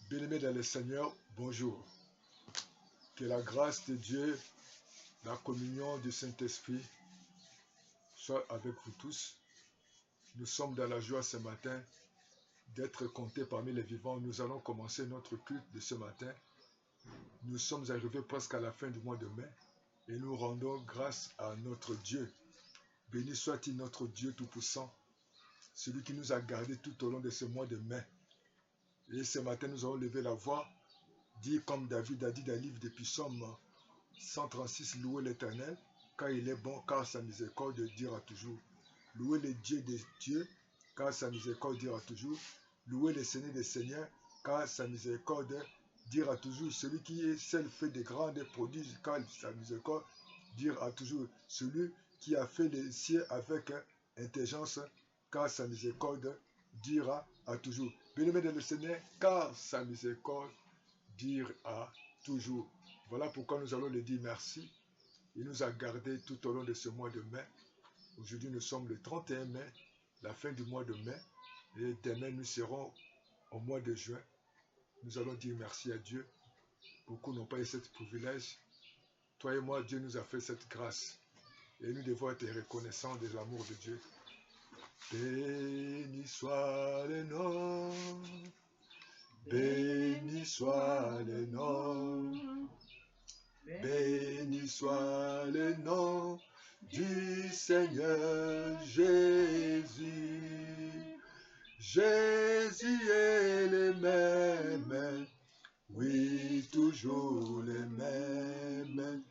Bien-aimés dans le Seigneur, bonjour. Que la grâce de Dieu, la communion du Saint-Esprit soit avec vous tous. Nous sommes dans la joie ce matin d'être comptés parmi les vivants. Nous allons commencer notre culte de ce matin. Nous sommes arrivés presque à la fin du mois de mai et nous rendons grâce à notre Dieu. Béni soit-il notre Dieu Tout-Puissant, celui qui nous a gardés tout au long de ce mois de mai. Et ce matin, nous allons lever la voix, dire comme David a dit dans le livre des Psaumes 136, louer l'Éternel, car il est bon, car sa miséricorde durera toujours. Louer le Dieu des dieux, car sa miséricorde durera toujours. Louer le Seigneur des seigneurs, car sa miséricorde durera toujours. Celui qui est seul fait de grandes prodiges, car sa miséricorde durera toujours. Celui qui a fait les cieux avec intelligence, car sa miséricorde durera à toujours. Béni le Seigneur, car sa miséricorde durera toujours. Voilà pourquoi nous allons lui dire merci. Il nous a gardés tout au long de ce mois de mai. Aujourd'hui, nous sommes le 31 mai, la fin du mois de mai. Et demain, nous serons au mois de juin. Nous allons dire merci à Dieu. Beaucoup n'ont pas eu ce privilège. Toi et moi, Dieu nous a fait cette grâce. Et nous devons être reconnaissants de l'amour de Dieu. Béni soit le nom. Béni soit le nom. Béni soit le nom du Seigneur Jésus. Jésus est le même, oui, toujours le même.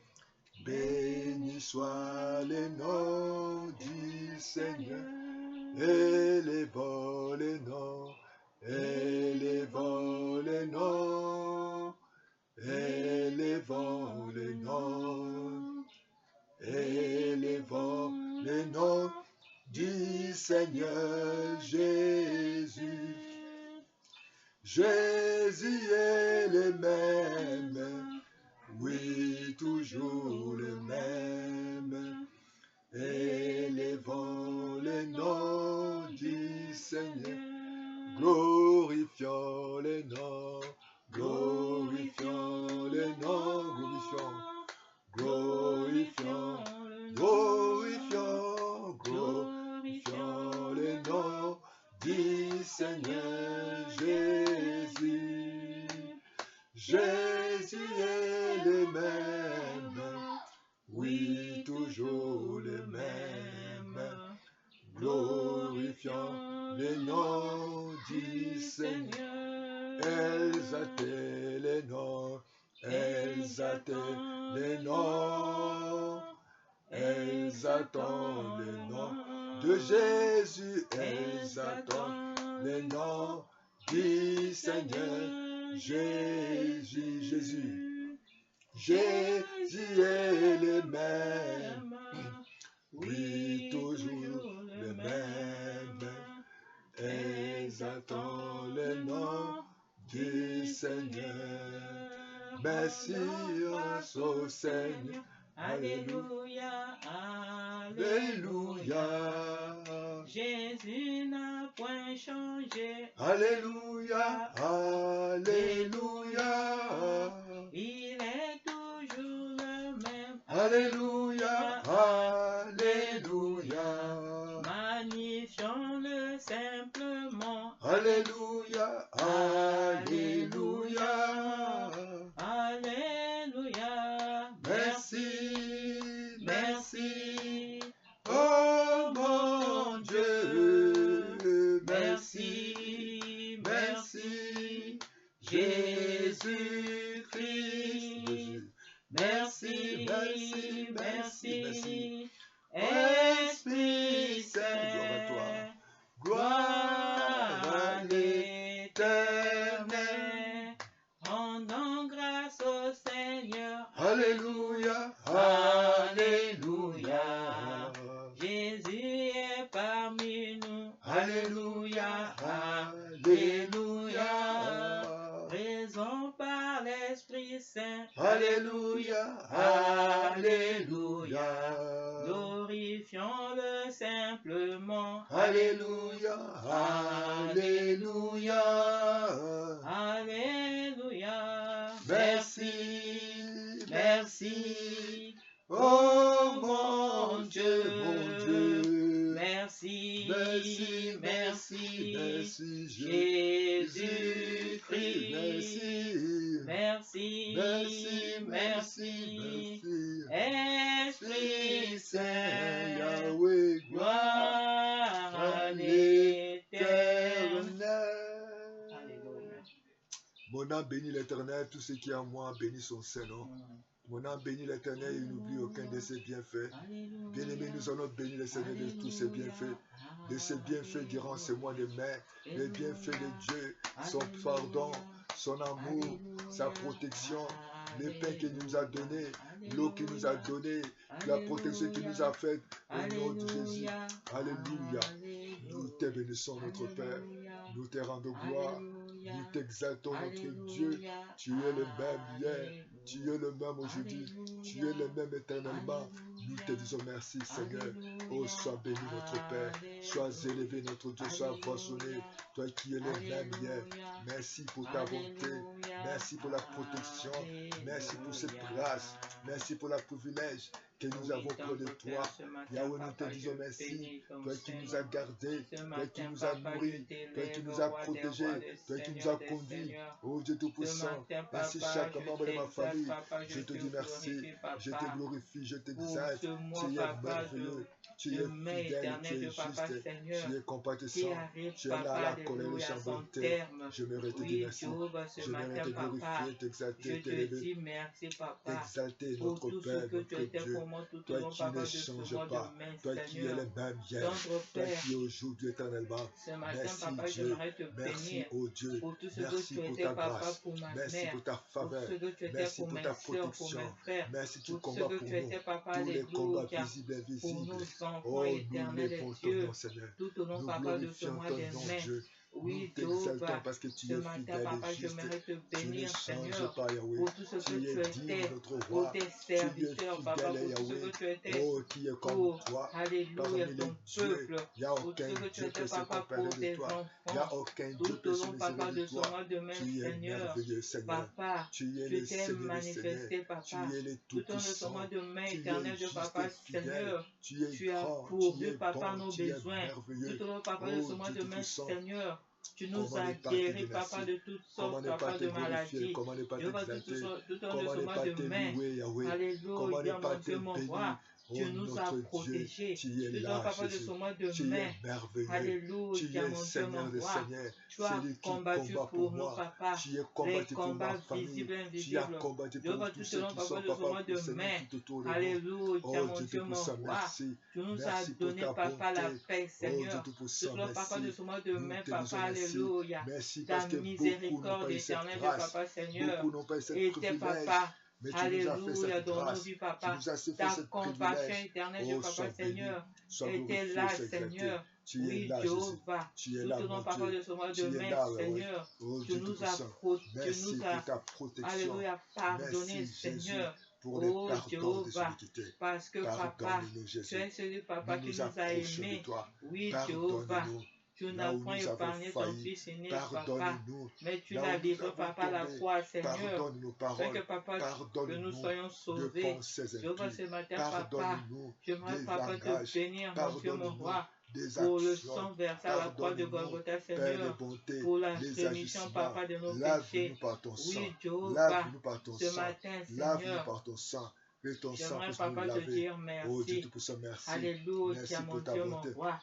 Béni soit le nom du Seigneur. Élevons le nom, élevons le nom. Élevons le nom, élevons le nom du Seigneur Jésus. Jésus est le même, oui, toujours le même. Élevons le nom du Seigneur, glorifions le nom. Glorifions le nom, glorifions le nom du Seigneur Jésus. Jésus est le même, oui, toujours le même. Glorifions le nom du Seigneur. Exaltez le nom, exaltez le nom, exaltons le nom de Jésus, exaltons le nom du Seigneur Jésus. Jésus est le même, oui, toujours le même. Exaltons le nom du Seigneur. Merci au Seigneur. Alléluia, Alléluia. Jésus n'a point changé. Alléluia, Alléluia. Il est toujours le même. Alléluia, Alléluia. Magnifions-le simplement. Alléluia, Alléluia. Alléluia. Merci, Merci. oh mon Dieu. Merci. Merci, Jésus-Christ. Merci. Merci. Esprit Saint, gloire gloire à l'éternel. Rendons grâce au Seigneur. Alléluia, Alléluia. Jésus est parmi nous. Alléluia, Alléluia. Raison par l'Esprit Saint. Alléluia, Alléluia. Glorifions-le simplement. Alléluia, Alléluia. Alléluia. Jésus, Jésus-Christ. merci, Merci, merci, merci. merci. Esprit Saint, Yahweh, gloire à l'éternel. Alléluia. Mon âme bénit l'Éternel, tout ce qui est en moi bénit son Saint-Nom. Mon âme bénit l'Éternel, il n'oublie aucun de ses bienfaits. Bien-aimés, nous allons bénir le Seigneur de tous ses bienfaits. De ses bienfaits durant ces mois de mai, les bienfaits de Dieu, son pardon, son amour, sa protection, le pain qu'il nous a donné, l'eau qu'il nous a donné, la protection qu'il nous a faite. Au nom de Jésus, alléluia. Nous te bénissons, notre Père. Nous te rendons gloire. Nous t'exaltons, notre Dieu. Tu es le même hier. Tu es le même aujourd'hui. Tu es le même éternellement. Nous te disons merci, Seigneur. Oh, sois béni, notre Père. Sois élevé, notre Dieu. Sois façonné. Toi qui es le même hier. Merci pour ta bonté. Merci pour la protection. Merci pour cette grâce. Merci pour le privilège que nous avons près de toi. Yahweh, nous te disons merci. Toi qui nous as gardés. Toi qui nous as nourris. Toi qui nous as protégés. Toi qui nous as conduits. Oh Dieu Tout-Puissant. Ainsi chaque membre de ma famille. Je te dis merci. Je te glorifie. Je t'exalte. Tu es merveilleux. Tu es fidèle, tu es juste, tu es compatissant, tu es là à la colère et chambranté. Je mérite de dire merci. Je mérite de glorifier, t'exalter, t'élever, t'exalter, notre Père, notre Dieu. Toi qui ne changes pas, toi qui es le même hier, toi qui es aujourd'hui éternellement. Merci Dieu, merci oh Dieu, merci pour ta grâce, merci pour ta faveur, merci pour ta protection, merci tu combats pour nous, tous les combats visibles et invisibles. Oh, nous levons ton nom, Seigneur. Nous glorifions ton nom, Dieu. Nous t'exaltons parce que tu es fidèle et juste. Tu ne changes pas, Yahweh. Tu es digne, notre roi. Tu es fidèle, Yahweh. Oh, qui est comme toi. Parmi les dieux, il n'y a aucun Dieu qui peut se comparer de toi. Il n'y a aucun Dieu qui peut se mesurer de toi. Tu es merveilleux, Seigneur. Tu es le Seigneur des Seigneurs. Tu es le Tout-Puissant. Tu es juste et fidèle. Tu es grand, tu es bon, tu es merveilleux. Oh, Dieu Tout-Puissant. Tu nous as guéris, papa, de toutes sortes, papa, de maladies. Comment ne pas t'exalter, comment ne pas t'élever, Yahweh. Alléluia, mon Dieu, mon roi. Tu nous as protégés. Tu es là, Jésus. Tu es merveilleux. Alléluia, tu es mon Dieu, Seigneur mon des roi. Seigneurs. Tu as combattu pour nous, papa. Tu es combattu pour ma famille. Visibles, Tu as invisibles. combattu Dieu pour va tous tout ceux selon, qui papa, sont de ce papa mois de Seigneur mai. tout autour de nous. Alléluia, Oh mon Dieu Dieu, mon Tout-Puissant, roi. merci. Tu nous as Merci pour donné, ta papa, la bonté. paix, Oh Dieu Seigneur. Tout-Puissant, Tout papa, de merci. ce mois de mai, Nous te papa, disons merci. alléluia. Merci Ta parce que beaucoup n'ont miséricorde pas eu cette éternelle de grâce. papa, Seigneur. Beaucoup n'ont pas eu cette Et tes privilège. papa. Mais tu nous as fait Alléluia, cette dans nos grâce. vies, Tu papa. nous as fait Ta cette compassion privilège. éternelle de Oh, papa, sois béni. Seigneur. Sois Et t'es glorifié, là, sois exalté. Seigneur. Tu es Oui, là, Jésus. Jéhovah. Tu es Nous là, te mon donnons, papa, Dieu. de ce mois Tu de es mai, là, ouais, Seigneur. ouais. Oh, Tu Dieu nous as Tout-Puissant. Merci pour ta protection. Alléluia, pardonné, Merci, Jésus, Seigneur. pour le Oh, pardon des Jéhovah. iniquités. Parce que, papa, Pardonne-nous, tu Jésus. es celui, papa, Nous qui nous nous a approchons aimés. de toi. Oui, Jéhovah. Pardonne-nous. Tu Là n'as où point nous avons épargné ton failli, fils aîné, papa. pardonne-nous. Mais tu Là l'as où nous livré, avons papa, à la tombé, croix, Seigneur. pardonne nos Afin paroles. que, papa, que nous Pardonne-nous soyons de sauvés. pensées Jéhovah, ce impies. matin, papa, Pardonne-nous j'aimerais, des papa, te langages. bénir, mon Dieu, mon Pardonne-nous roi, des pour le actions. sang versé à la croix de Pardonne-nous, Golgotha, Père de Seigneur, bonté, pour la les rémission, agissements. papa, de nos Lave-nous péchés. par ton sang. Oui, Jéhovah, Lave-nous par ton ce sang. matin, Lave-nous Seigneur, par ton sang. Que ton sang j'aimerais, puisse papa, nous te laver. dire Oh Dieu merci. Tout-Puissant, merci. Alléluia, Merci mon pour ta Dieu, mon bonté. roi.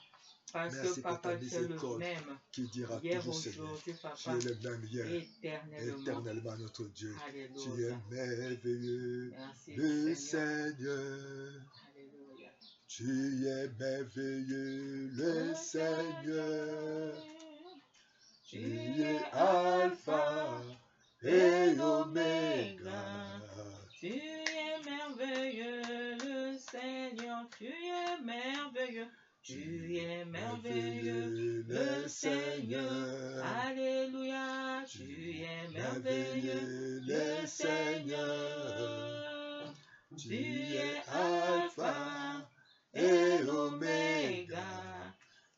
Parce Merci que, pour ta papa, tu es le miséricorde même. qui dira Hier, toujours, Seigneur. aujourd'hui, Tu papa, es le même hier, éternellement. éternellement notre Dieu. Tu es Alléluia. merveilleux, Merci, le Seigneur. Seigneur. Alléluia. Tu es merveilleux, le Seigneur. Tu es Alpha et Oméga. Tu es merveilleux, le Seigneur. Tu es merveilleux. Tu es merveilleux, le Seigneur. Alléluia. Tu es merveilleux, le Seigneur. Tu es Alpha et Oméga.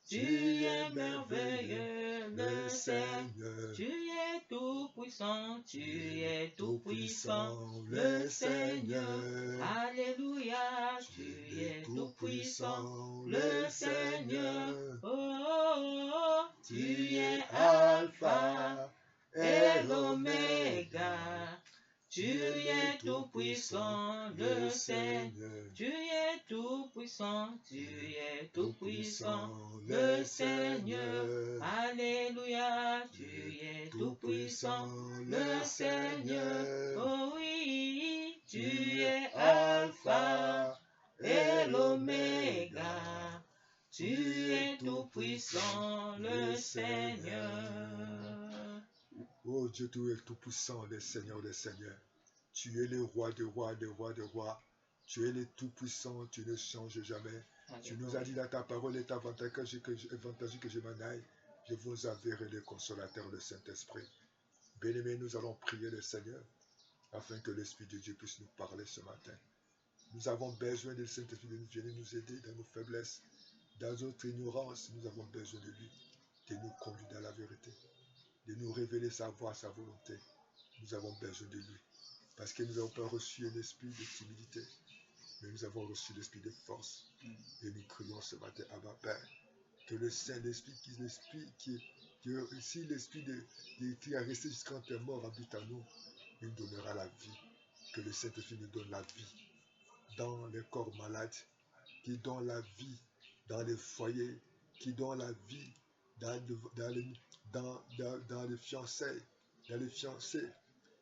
Tu es merveilleux, le Seigneur. Tu es tout puissant, tu es tout puissant, le Seigneur. Alléluia, tu es tout puissant, le Seigneur. Oh, tu es Alpha et l'Oméga. Tu es tout puissant, le Seigneur. Tu es tout puissant, tu es tout puissant, le Seigneur. Alléluia, tu es tout puissant, le Seigneur. Oh oui, tu es Alpha et l'Oméga. Tu es tout puissant, le Seigneur. Oh Dieu, tu es tout puissant, le Seigneur des Seigneurs. Tu es le roi des rois, des rois, des rois. Tu es le tout puissant, tu ne changes jamais. Tu nous as dit dans ta parole, est avantageux que je m'en aille. Je vous enverrai le consolateur, le Saint-Esprit. Bien-aimés, nous allons prier le Seigneur afin que l'Esprit de Dieu puisse nous parler ce matin. Nous avons besoin du Saint-Esprit de venir nous aider dans nos faiblesses, dans notre ignorance. Nous avons besoin de lui, de nous conduire dans la vérité, de nous révéler sa voix, sa volonté. Nous avons besoin de lui. Parce que nous n'avons pas reçu un esprit de timidité, mais nous avons reçu l'esprit de force. Et nous crions ce matin, Abba Père, que le Saint-Esprit, si l'esprit qui a resté jusqu'à ta mort habite en nous, il nous donnera la vie. Que le Saint-Esprit nous donne la vie dans les corps malades, qui donne la vie dans les foyers, qui donne la vie dans les fiançailles,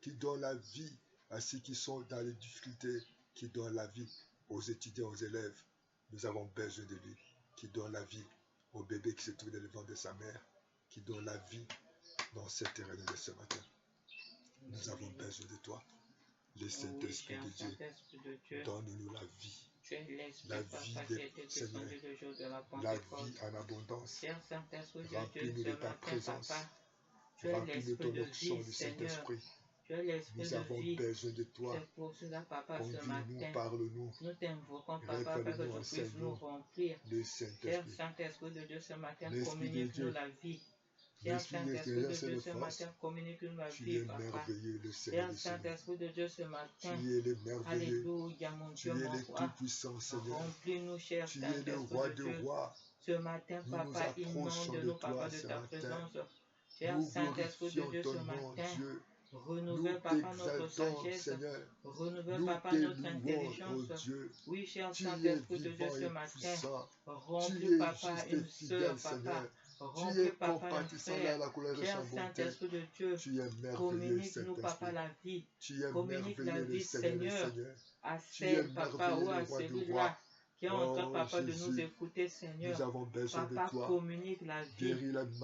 qui donne la vie à ceux qui sont dans les difficultés, qui donne la vie aux étudiants, aux élèves. Nous avons besoin de lui, qui donne la vie au bébé qui se trouve dans le ventre de sa mère, qui donne la vie dans cette terrain de ce matin. Nous avons besoin de toi, le Saint-Esprit de Dieu. Donne-nous la vie. La vie des Seigneur, la vie en abondance. Remplis-nous de ta présence. Remplis-nous de ton onction du Saint-Esprit. Nous avons besoin de toi. Conduis-nous, parle-nous. Nous t'invoquons, Papa, que tu puisses nous remplir. Le Saint-Esprit. Saint-Esprit de Dieu, ce matin, communique-nous la vie. Saint-Esprit de Dieu, ce matin, communique-nous la vie, Papa. Saint-Esprit de Dieu, ce matin, tu es le merveilleux. Alléluia, mon Dieu, tu es mon le roi. tout-puissant, Seigneur. Remplis-nous, cher Tu es le roi de rois. Ce matin, Papa, inonde-nous, Papa, de ta présence. Cher Saint-Esprit de Dieu, ce matin, renouvelle, Papa, notre sagesse. Renouvelle, Papa, notre intelligence. Oui, cher Saint-Esprit de Dieu, ce matin, remplis, Papa, une sœur, Papa. Remplis, Papa, un frère. Cher Saint-Esprit de Dieu, communique-nous, Papa, la vie. Communique la vie, Seigneur, à celle, Papa, ou à celui-là qui est en train, Papa, de nous écouter, Seigneur. Nous avons besoin Papa, de toi. communique la vie.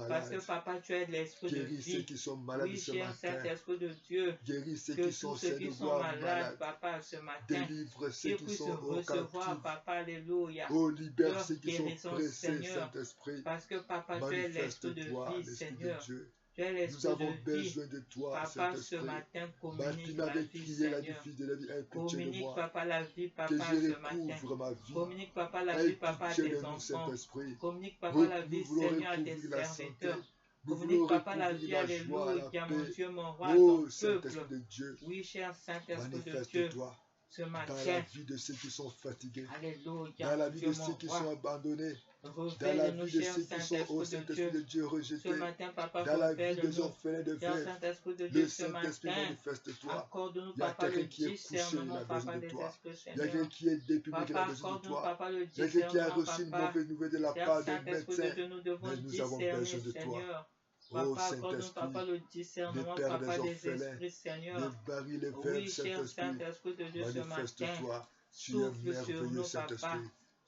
Parce que, Papa, tu es l'esprit de vie. Ceux qui sont malades oui, ce cher matin. Saint-Esprit de Dieu. Guéris ceux que qui sont tous ceux qui sont malades, Papa, ce matin, Délivre ceux qui puissent sont au recevoir, captif. Papa, Alléluia. Oh, libère Leur ceux qui sont guérison, pressés, Seigneur. Saint-Esprit. Parce que, Papa, tu es l'esprit de Manifeste-toi, vie, l'Esprit Seigneur. de Dieu. Tu es Nous l'esprit avons de vie. besoin de toi, Papa, ce Saint-Esprit. matin, communique Martina la avait vie, crié la Seigneur. fille de la vie, aie pitié de Communique, moi. Papa, la vie, Papa, Que je ce matin. recouvre ma vie. Communique, Papa, la Aie vie, Papa, à pitié de tes nous, enfants. Saint-Esprit. Communique, Papa, la vie, Nous voulons Seigneur, à tes recouvrir la santé. serviteurs. Nous Communique, voulons Papa, la vie, recouvrir la joie, la Alléluia, mon paix. Dieu, mon roi, Oh, ton Saint-Esprit peuple. de Dieu, Oui, cher Saint-Esprit de Dieu, manifeste-toi ce dans la matin. vie de ceux qui sont fatigués, Alléluia, dans la mon vie Dieu, de ceux mon qui roi. sont abandonnés, dans la Révèle-nous, vie de cher ceux qui sont au Saint-Esprit de Saint-Esprit de Dieu. Dieu Ce rejetés, matin, Papa, dans la vie des révèle-nous. orphelins de Cher frères. Saint-Esprit de Le Dieu, ce Saint-Esprit, matin, manifeste-toi. accorde-nous, Il y a Papa, le quelqu'un qui est couché, il discernement, a besoin Papa, de des toi. esprits, Il y a quelqu'un Seigneur. qui est déprimé, qui a Papa, besoin de accorde-nous, toi. Papa, le Il y a quelqu'un qui a discernement, reçu une Papa. mauvaise nouvelle de la Cher part des Saint-Esprit de médecins. Dieu, nous devons Mais nous avons discerner, besoin de toi. Seigneur. Oh Papa, accorde-nous, Papa, Saint-Esprit, le discernement, libère Papa, les des orphelins, esprits, Seigneur. les barils, les Oui, verts, cher Saint-Esprit, Saint-Esprit de Dieu, ce matin, manifeste-toi. Tu es souffle sur merveilleux, nous, Saint-Esprit. Papa.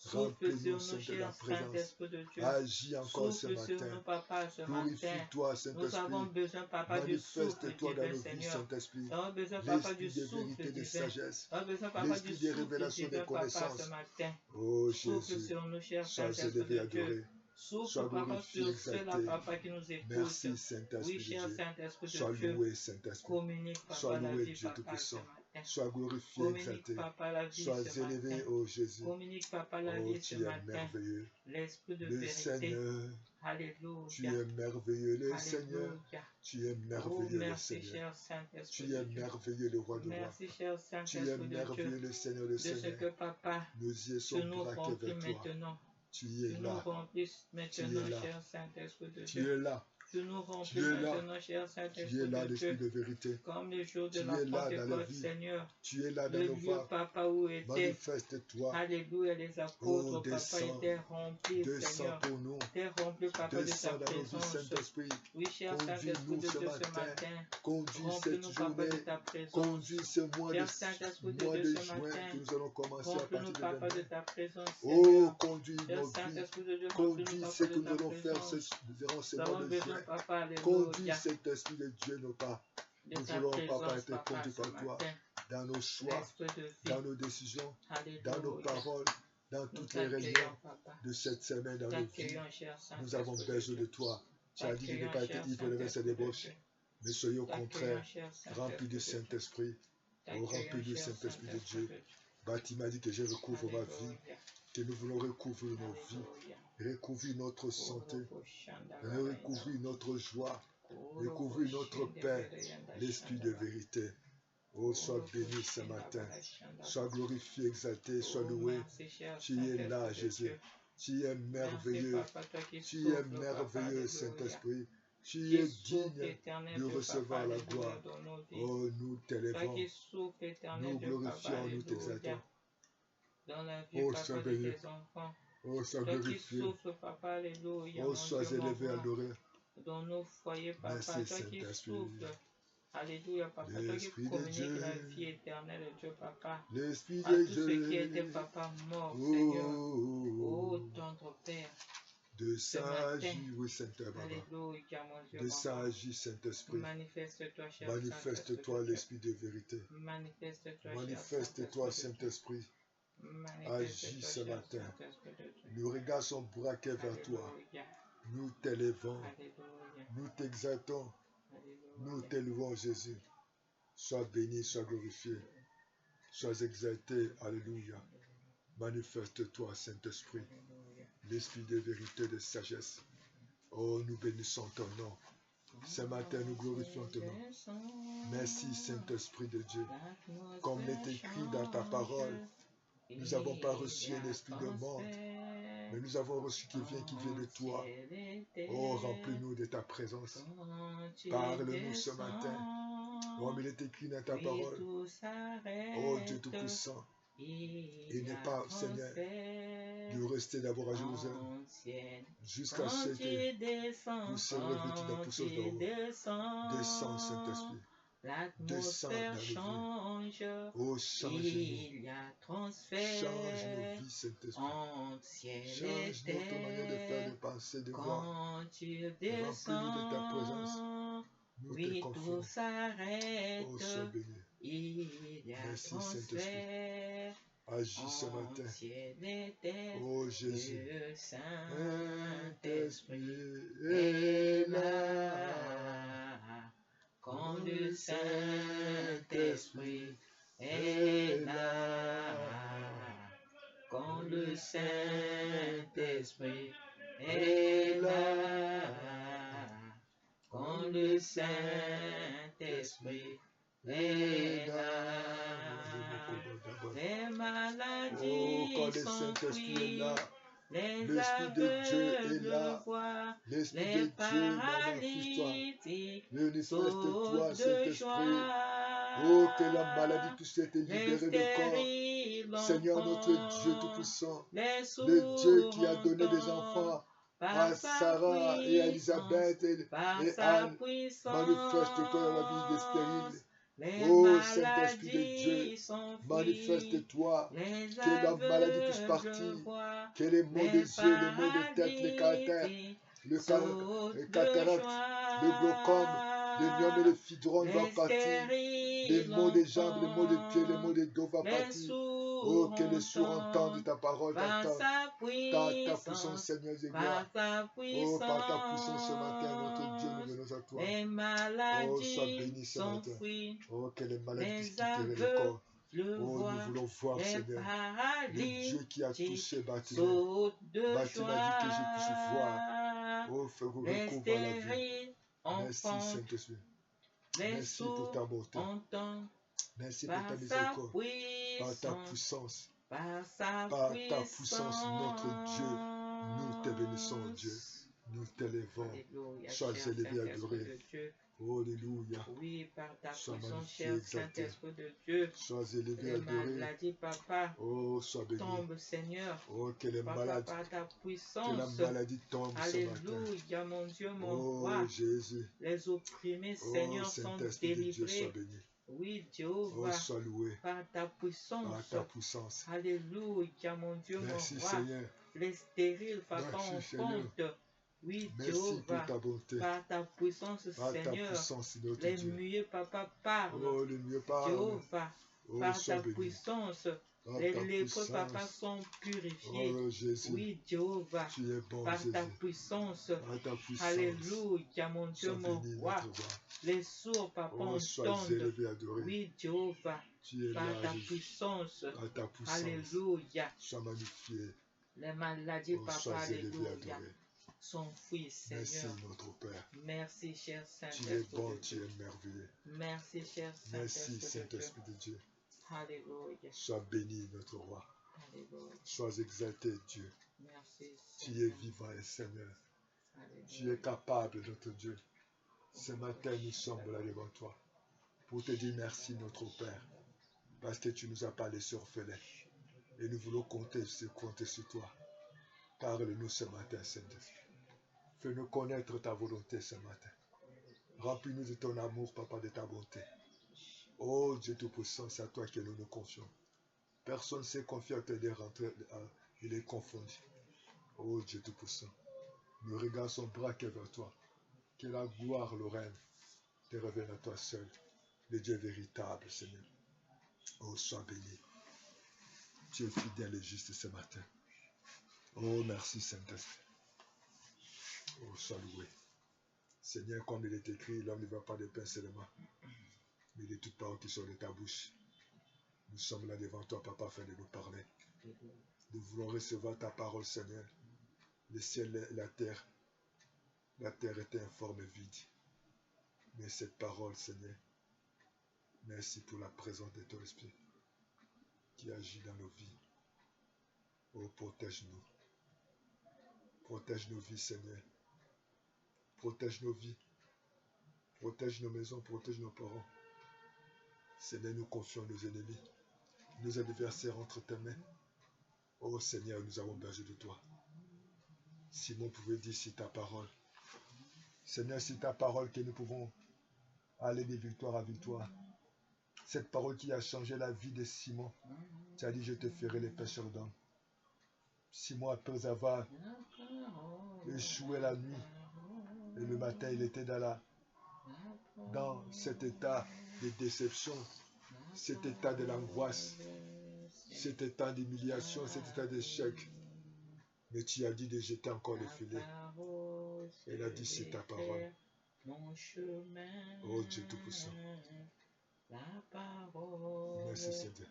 Souffle Remplis-nous, sur nous, Saint, de cher la présence. Saint-Esprit de Dieu. Agis encore ce Souffle sur nous, matin. Papa, ce matin. Purifie-toi, Nous avons Saint-Esprit. besoin, Papa, du souffle Manifeste-toi dans divin, nos vies, Seigneur. Saint-Esprit. Nous avons besoin, Papa, du L'esprit de souffle vérité, de divin. sagesse. Nous avons besoin, Papa, du L'esprit de souffle révélation, de divin, Papa, connaissance. ce matin. Oh Souffle Jésus, sur nous, cher sois Saint-Esprit élevé, de Dieu. adoré. Souffle, papa, sur ceux-là, papa, qui nous écoutent. Merci, Saint-Esprit Oui, de cher Dieu. Saint-Esprit de Sois Dieu. loué, Saint-Esprit. Communique, papa, Sois la loué, vie, Dieu papa, ce Tout-Puissant. matin. Sois glorifié, Communique, exalté. papa, la vie Sois ce élevé, matin. ô Jésus. Communique, papa, la Oh, vie ce tu es matin. merveilleux. L'esprit de Le vérité. Seigneur, Alléluia. tu es merveilleux, le Seigneur. Alléluia. Tu es Oh, merveilleux, le merci, Seigneur. cher Saint-Esprit Tu de es Dieu. merveilleux, le roi de roi. Merci, cher Tu es Saint-Esprit de Dieu, merveilleux, le Seigneur, le de ce Seigneur. que, papa, Nos yeux tu sont nous braqués remplis vers toi. maintenant. Tu Tu es nous là. remplis Tu maintenant, es là. cher Saint-Esprit de Tu Dieu. es là. Tu nous Tu remplis es là. maintenant, cher Tu Saint-Esprit es là, de l'Esprit Dieu. de vérité. Comme le jour de Tu la es là dans la Pentecôte, vie. Seigneur. Tu es là dans Le nos lieu, voies. papa, où était, Manifeste-toi. alléluia, les Oh, apôtres, papa, descends. étaient remplis, Descends Seigneur. pour nous. Étaient remplis, papa, de ta Descends dans nos vies, présence. Saint-Esprit. Oui, cher Saint-Esprit Conduis-nous de ce Dieu, ce matin. matin. Conduis Remplis-nous, cette papa, de journée. ta présence. Conduis ce mois Cher Saint-Esprit de de Dieu, ce juin matin. que nous allons commencer à Remplis-nous, partir de papa, de demain. ta présence, Oh, Seigneur. conduis Cher nos vies. Saint-Esprit de Dieu, Conduis remplis-nous, ce papa, que de nous ta allons faire présence. durant ce Nous mois avons de besoin, juin. papa, Conduis alléluia, cet esprit de Dieu, nos pas. de Nous ta voulons, papa, présence, être papa, conduits ce par toi matin. dans nos choix, L'esprit de vie, dans nos décisions, dans nos alléluia. paroles, dans Nous toutes les réunions t'accueillons, papa. de cette semaine dans nos vies. T'accueillons, cher Nous avons Saint-Esprit de besoin de Dieu. toi. Tu as dit de ne T'accueillons, pas être cher ivre de verset Saint-Esprit de débauche, Dieu. mais soyons au T'accueillons, contraire cher remplis du Saint-Esprit de Dieu. Saint-Esprit. Oh, remplis T'accueillons, du cher Saint-Esprit de Saint-Esprit Dieu. de Dieu. Bâti m'a dit que je recouvre ma vie, Alléluia. que nous voulons recouvrir nos vies, Alléluia. recouvrir notre santé, Korobo Shandaba. recouvrir notre joie, Korobo recouvrir notre paix, Shendebe l'esprit de Shandaba. vérité. Oh, sois béni ce matin. Sois glorifié, exalté, sois loué. Tu es là, Jésus. Tu es merveilleux. Tu es merveilleux, Saint-Esprit. Tu es digne de recevoir la gloire. Oh, nous t'élèvons. Nous glorifions, nous t'exaltons. Dans la vie, Oh, papa, sois de béni. tes enfants. Oh, sois Toi qui glorifié. souffles, papa, alléluia. Oh, mon sois Dieu, mon élevé, roi. adoré. Dans nos foyers, papa, Merci, toi qui Saint-Esprit. souffles. Alléluia, papa, toi qui L'Esprit de communiques Dieu. la vie éternelle de Dieu, papa. L'Esprit À de tous ceux qui étaient, Dieu. papa, morts, Seigneur. Oh, Oh, tendre Père. de ce Saint-Agis, matin. oui, Saint-Baba. Alléluia, mon Dieu, De mon roi. Saint-Agis, Saint-Esprit. Manifeste-toi, cher Manifeste-toi, Saint-Esprit. l'Esprit de vérité. Manifeste-toi, cher Manifeste-toi, Saint-Esprit. Saint-Esprit. Agis ce Manifeste-toi, matin. cher Saint-Esprit de Dieu. Nos regards sont braqués vers toi. Alléluia. Nous t'élevons. Alléluia. Nous t'exaltons. Nous Alléluia. t'élevons, Jésus. Sois béni, sois glorifié. Sois exalté. Alléluia. Manifeste-toi, Saint-Esprit. Alléluia. L'Esprit de vérité, de sagesse. Oh, nous bénissons ton nom. Ce matin, nous glorifions ton nom. Merci, Saint-Esprit de Dieu. Comme il est écrit dans ta parole, nous n'avons pas reçu un esprit de monde, mais nous avons reçu qui vient de toi. Oh, remplis-nous de ta présence. Parle-nous ce matin. Comme il est écrit dans ta parole. Oh, Dieu Tout-Puissant. Il n'est pas, Seigneur, de rester d'abord à Jérusalem jusqu'à ce que vous serez revêtus d'un puissance d'en haut. Descends, Saint-Esprit. Descends dans nos vies. Oh, change-nous. Change nos vies, Saint-Esprit. Change notre manière de faire, de penser, de voir. Remplis-nous de ta présence. Nous te confions. Oh, sois béni. Merci, Saint-Esprit. Agis ce matin. Oh Jésus. Saint-Esprit est là. Quand le Saint-Esprit est là. Quand le Saint-Esprit est là. Quand le Saint-Esprit est là. Les maladies sont fuies, les aveugles voient, les paralytiques sautent de joie. Oh, que la maladie puisse être libérée de corps. Seigneur notre Dieu Tout-Puissant, le Dieu qui a donné des enfants à Sarah et à Elisabeth et Anne, manifeste-toi dans la vie des stériles. Oh Saint-Esprit de Dieu, manifeste-toi, que la maladie puisse partir, que les maux des yeux, les maux de tête, les cataractes, le glaucome, lignome et le fidron va partir. Les mots des jambes, les mots des pieds, les mots des dos va partir. Oh, que les sourds entendent ta parole, ta puissance, Seigneur de gloire. Oh, par ta puissance ce matin, notre Dieu, nous venons à toi. Oh, sois béni ce matin. Oh, que les maladies puissent quitter le corps. Oh, nous voulons voir, Seigneur, le Dieu qui a touché Bartimée. Bartimée a dit que je puisse voir. Oh, fais recouvrir la vie. Merci, Saint-Esprit. Merci pour ta bonté. Merci pour ta miséricorde. Par ta puissance. Par ta puissance, notre Dieu, nous te bénissons, Dieu. Nous t'élevons. Sois élevé, adoré. Alléluia. Oui, par ta puissance, cher Saint-Esprit de Dieu. Sois élevé, adoré. Les maladies, papa, oh, sois béni. Tombe, Seigneur. Oh, que les maladies, par ta puissance. Que la maladie tombe ce matin. Alléluia, mon Dieu, mon roi. Jésus. Les opprimés, Seigneur, sont délivrés. Dieu, sois béni. Oui, Jéhovah. Oh, sois loué. Par ta puissance. Par ta puissance. Alléluia, mon Dieu, merci, mon roi. Seigneur. Les stériles, papa, en compte. Oui, merci Jéhovah, pour ta bonté. Par ta puissance, par Seigneur. Ta puissance, les Dieu. muets, papa, parlent. Oh, les muets parlent. Jéhovah, par ta puissance, les lépreux, papa, sont purifiés. Oh, Jésus. Oui, Jéhovah, tu es bon, par Jésus. Ta puissance. Par Alléluia, mon Dieu, mon roi. Les sourds, papa, entendent. Oui, Jéhovah, par ta puissance. Alléluia. Sois magnifié. Les maladies, papa, alléluia, sont fuies, Seigneur. Merci, notre Père. Merci, cher Saint-Esprit. Tu es bon, tu es merveilleux. Merci, cher Saint-Esprit. Merci, Saint-Esprit de Dieu. Alléluia. Sois béni, notre roi. Alléluia. Sois exalté, Dieu. Merci, Seigneur. Tu es vivant et Seigneur. Alléluia. Tu es capable, notre Dieu. Ce matin, nous sommes là devant toi pour te dire merci, notre Père, parce que tu nous as pas laissé orphelins. Et nous voulons compter sur toi. Parle-nous ce matin, Saint-Esprit. Fais-nous connaître ta volonté ce matin. Remplis-nous de ton amour, Papa, de ta bonté. Oh Dieu Tout-Puissant, c'est à toi que nous nous confions. Personne ne s'est confié à te rentrer, il est confondu. Oh Dieu Tout-Puissant, nous regardons son bras vers toi. Que la gloire, le règne, te revienne à toi seul. Le Dieu véritable, Seigneur. Oh, sois béni. Tu es fidèle et juste ce matin. Oh, merci Saint-Esprit. Oh, sois loué. Seigneur, comme il est écrit, l'homme ne va pas de pain seulement, mais de toutes paroles qui sont de ta bouche. Nous sommes là devant toi, Papa, afin de nous parler. Nous voulons recevoir ta parole, Seigneur. Le ciel et la terre était informe et vide. Mais cette parole, Seigneur, merci pour la présence de ton Esprit qui agit dans nos vies. Oh, protège-nous. Protège nos vies, Seigneur. Protège nos vies. Protège nos maisons, protège nos parents. Seigneur, nous confions nos ennemis, nos adversaires entre tes mains. Oh Seigneur, nous avons besoin de toi. Simon pouvait dire si ta parole. Seigneur, c'est ta parole que nous pouvons aller de victoire à victoire. Cette parole qui a changé la vie de Simon. Tu as dit, je te ferai les pêcheurs d'hommes. Simon, après avoir échoué la nuit, et le matin, il était dans cet état de déception, cet état de l'angoisse, cet état d'humiliation, cet état d'échec. Mais tu as dit de jeter encore le filet. Il a dit, c'est ta parole. Oh Dieu Tout-Puissant. Merci Seigneur.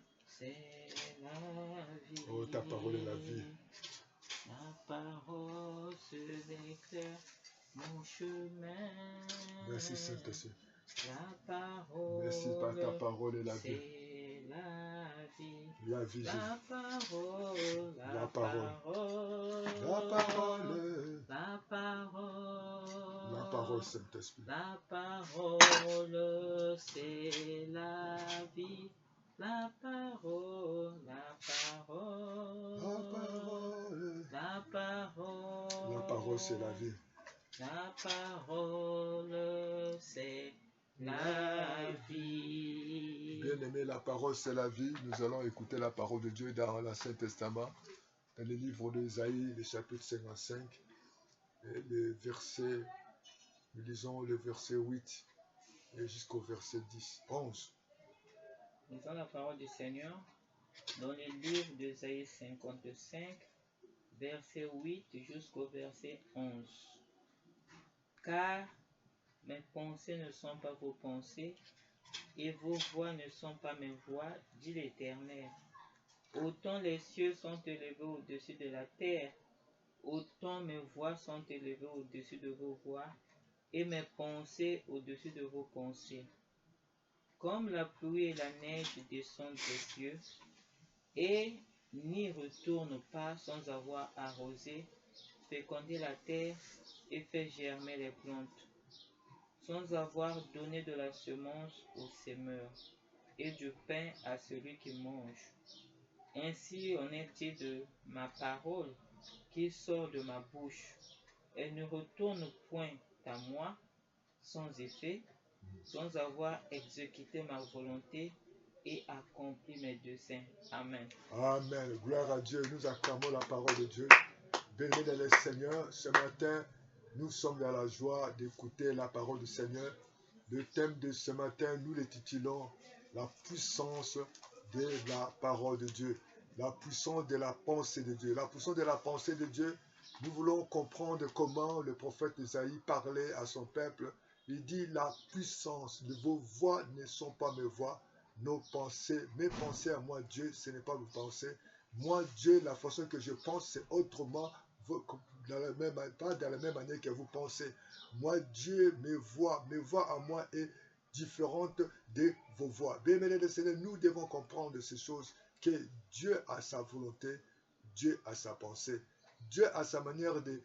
Oh, ta parole est la vie. La parole éclaire mon chemin. Merci Saint-Esprit. La parole. Merci par ta parole est la vie. La vie, la parole, la parole, la parole, la parole, la parole, Saint-Esprit. La parole, c'est la vie. La parole, la parole, la parole, la parole, la parole, c'est la vie. La parole, c'est la vie. Bien-aimé, la parole, c'est la vie. Nous allons écouter la parole de Dieu dans l'Ancien Testament, dans le livre d'Ésaïe, le chapitre 55, et le verset, nous lisons le verset 8 et jusqu'au verset 10, 11. Lisons la parole du Seigneur dans le livre d'Ésaïe 55, verset 8 jusqu'au verset 11. Car mes pensées ne sont pas vos pensées, et vos voix ne sont pas mes voix, dit l'Éternel. Autant les cieux sont élevés au-dessus de la terre, autant mes voix sont élevées au-dessus de vos voix, et mes pensées au-dessus de vos pensées. Comme la pluie et la neige descendent des cieux, et n'y retournent pas sans avoir arrosé, fécondé la terre et fait germer les plantes, sans avoir donné de la semence au semeur et du pain à celui qui mange. Ainsi en est-il de ma parole qui sort de ma bouche. Elle ne retourne point à moi sans effet, sans avoir exécuté ma volonté et accompli mes desseins. Amen. Amen. Gloire à Dieu. Nous acclamons la parole de Dieu. Béni le Seigneur. Ce matin, nous sommes dans la joie d'écouter la parole du Seigneur. Le thème de ce matin, nous l'intitulons la puissance de la parole de Dieu. La puissance de la pensée de Dieu. La puissance de la pensée de Dieu. Nous voulons comprendre comment le prophète Isaïe parlait à son peuple. Il dit la puissance de vos voix ne sont pas mes voix. Nos pensées, mes pensées à moi, Dieu, ce n'est pas vos pensées. Moi, Dieu, la façon que je pense, c'est autrement, pas dans la même manière que vous pensez. Moi, Dieu, mes voix à moi est différente de vos voix. Bien, mesdames et Seigneur, nous devons comprendre ces choses, que Dieu a sa volonté, Dieu a sa pensée, Dieu a sa manière de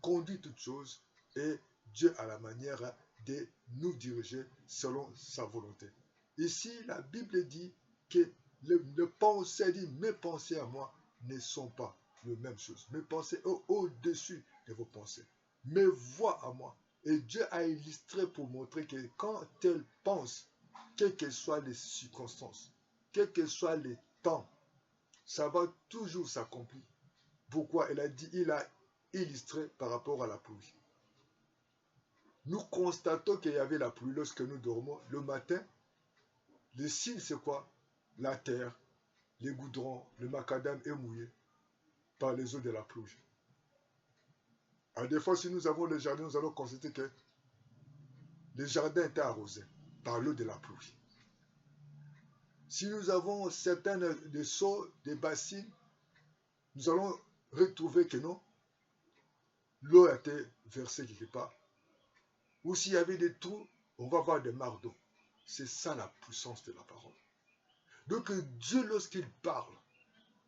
conduire toutes choses et Dieu a la manière de nous diriger selon sa volonté. Ici, la Bible dit que mes pensées à moi ne sont pas les mêmes choses. Mes pensées au-dessus de vos pensées. Mes voix à moi. Et Dieu a illustré pour montrer que quand elle pense, quelles que soient les circonstances, quels que soient les temps, ça va toujours s'accomplir. Pourquoi? Il a illustré par rapport à la pluie. Nous constatons qu'il y avait la pluie lorsque nous dormons le matin. Le signe, c'est quoi? La terre, les goudrons, le macadam est mouillé par les eaux de la pluie. Alors des fois, si nous avons le jardin, nous allons constater que le jardin était arrosé par l'eau de la pluie. Si nous avons certains des seaux, des bassines, nous allons retrouver que non, l'eau a été versée quelque part. Ou s'il y avait des trous, on va voir des mares d'eau. C'est ça la puissance de la parole. Donc Dieu, lorsqu'il parle,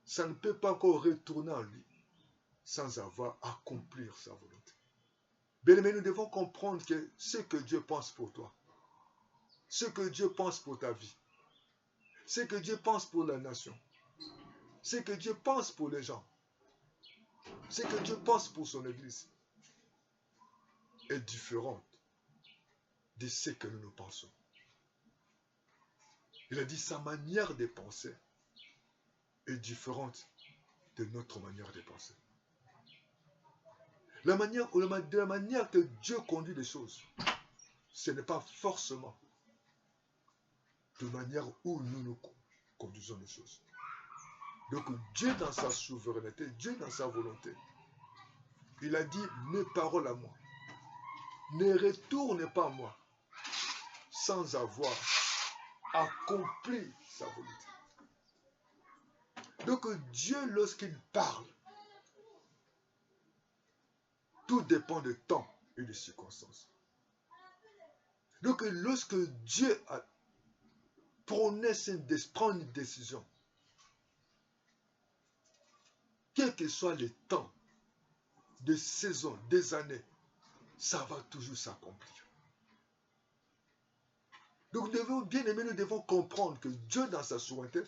ça ne peut pas encore retourner en lui sans avoir accompli sa volonté. Mais nous devons comprendre que ce que Dieu pense pour toi, ce que Dieu pense pour ta vie, ce que Dieu pense pour la nation, ce que Dieu pense pour les gens, ce que Dieu pense pour son Église est différent de ce que nous pensons. Il a dit sa manière de penser est différente de notre manière de penser. De la manière que Dieu conduit les choses, ce n'est pas forcément de manière où nous conduisons les choses. Donc Dieu dans sa souveraineté, Dieu dans sa volonté, il a dit mes paroles à moi ne retournent pas à moi sans avoir accompli sa volonté. Donc Dieu, lorsqu'il parle, tout dépend du temps et des circonstances. Donc lorsque Dieu prend une décision, quel que soit le temps, des saisons, des années, ça va toujours s'accomplir. Donc bien aimés, nous devons comprendre que Dieu dans sa souveraineté,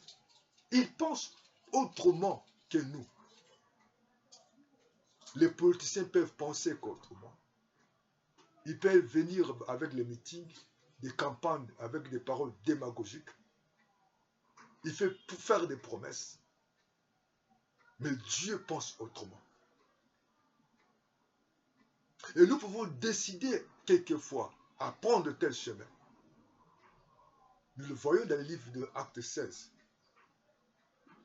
il pense autrement que nous. Les politiciens peuvent penser qu'autrement. Ils peuvent venir avec les meetings, des campagnes avec des paroles démagogiques. Il fait pour faire des promesses. Mais Dieu pense autrement. Et nous pouvons décider quelquefois à prendre tel chemin. Nous le voyons dans le livre de Actes 16,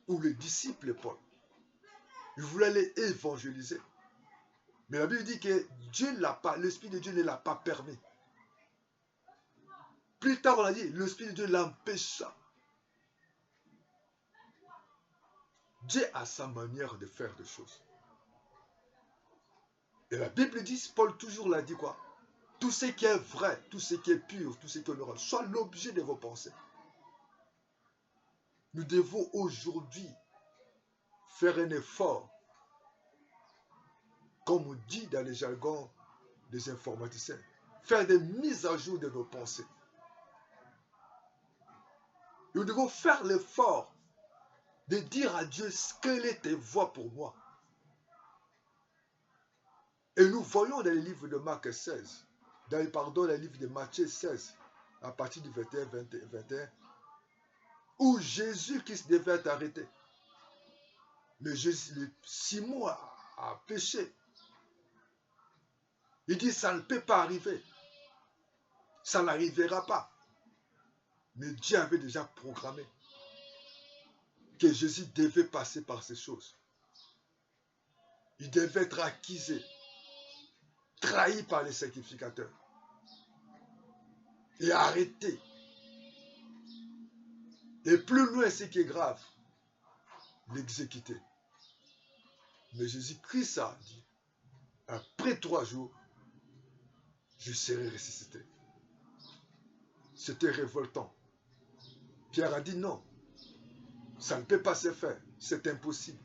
où les disciples Paul, ils voulaient aller évangéliser. Mais la Bible dit que Dieu l'a pas, l'Esprit de Dieu ne l'a pas permis. Plus tard, on a dit, l'Esprit de Dieu l'empêcha. Dieu a sa manière de faire des choses. Et la Bible dit, Paul toujours l'a dit quoi? Tout ce qui est vrai, tout ce qui est pur, tout ce qui est honorable, soit l'objet de vos pensées. Nous devons aujourd'hui faire un effort, comme on dit dans les jargons des informaticiens, faire des mises à jour de nos pensées. Nous devons faire l'effort de dire à Dieu quelle est tes voies pour moi. Et nous voyons dans les livres de Marc 16, dans les livres de Matthieu 16, à partir du 21, 21, où Jésus-Christ devait être arrêté. Mais Simon a péché. Il dit, ça ne peut pas arriver. Ça n'arrivera pas. Mais Dieu avait déjà programmé que Jésus devait passer par ces choses. Il devait être accusé, trahi par les sacrificateurs et arrêté. Et plus loin, ce qui est grave, l'exécuter. Mais Jésus-Christ a dit, après 3 jours, je serai ressuscité. C'était révoltant. Pierre a dit non, ça ne peut pas se faire, c'est impossible.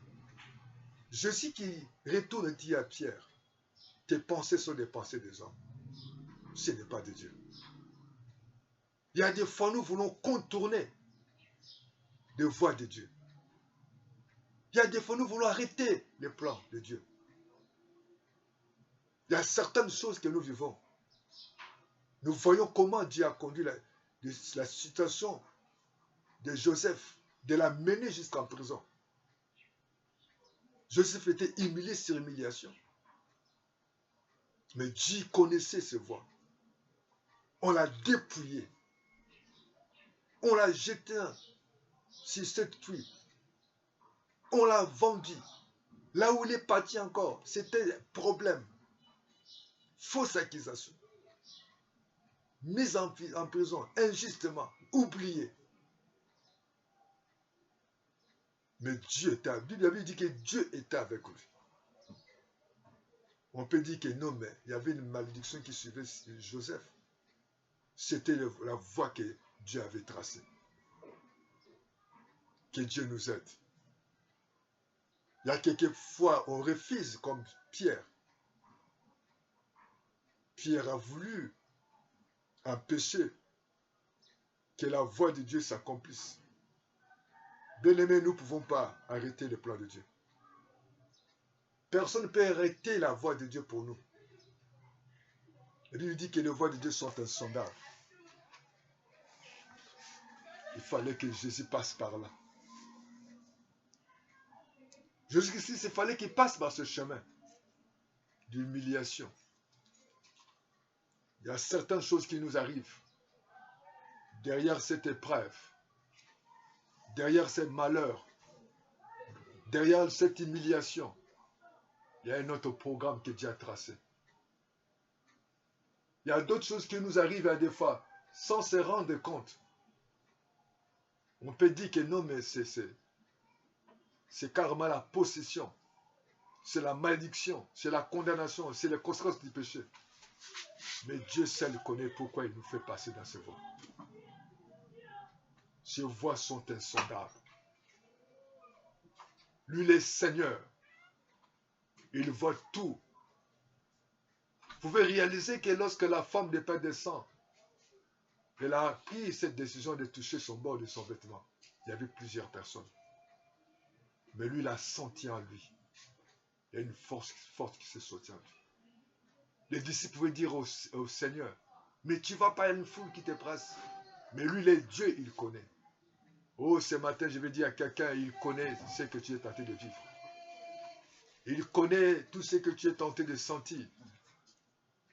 Jésus qui retourne dit à Pierre, tes pensées sont des pensées des hommes, ce n'est pas de Dieu. Il y a des fois, nous voulons contourner les voies de Dieu. Il y a des fois, nous voulons arrêter les plans de Dieu. Il y a certaines choses que nous vivons. Nous voyons comment Dieu a conduit la situation de Joseph, de la mener jusqu'en prison. Joseph était humilié sur humiliation. Mais Dieu connaissait ses voies. On l'a dépouillé. On l'a jeté sur cette puits. On l'a vendu. Là où il est parti encore, c'était problème. Fausse accusation. Mise en prison, injustement, oublié. Mais Dieu était, la Bible dit que Dieu était avec lui. On peut dire que non, mais il y avait une malédiction qui suivait Joseph. C'était la voie que Dieu avait tracée. Que Dieu nous aide. Il y a quelques fois, on refuse comme Pierre. Pierre a voulu empêcher que la voie de Dieu s'accomplisse. Bien-aimés, nous ne pouvons pas arrêter le plan de Dieu. Personne ne peut arrêter la voie de Dieu pour nous. Il lui dit que les voies de Dieu sont insondables. Il fallait que Jésus passe par là. Jésus-Christ, il fallait qu'il passe par ce chemin d'humiliation. Il y a certaines choses qui nous arrivent derrière cette épreuve, derrière ce malheur, derrière cette humiliation. Il y a un autre programme que Dieu a tracé. Il y a d'autres choses qui nous arrivent à des fois sans se rendre compte. On peut dire que non, mais c'est carrément la possession, c'est la malédiction, c'est la condamnation, c'est les conséquences du péché. Mais Dieu seul connaît pourquoi il nous fait passer dans ces voies. Ces voies sont insondables. Lui, le Seigneur, il voit tout. Vous pouvez réaliser que lorsque la femme de Père descend, elle a pris cette décision de toucher son bord de son vêtement. Il y avait plusieurs personnes. Mais lui, il a senti en lui. Il y a une force forte qui s'est sortie en lui. Les disciples pouvaient dire au Seigneur, mais tu ne vas pas à une foule qui te presse. Mais lui, le Dieu, il connaît. Oh, ce matin, je vais dire à quelqu'un, il connaît ce que tu es tenté de vivre. Il connaît tout ce que tu es tenté de sentir.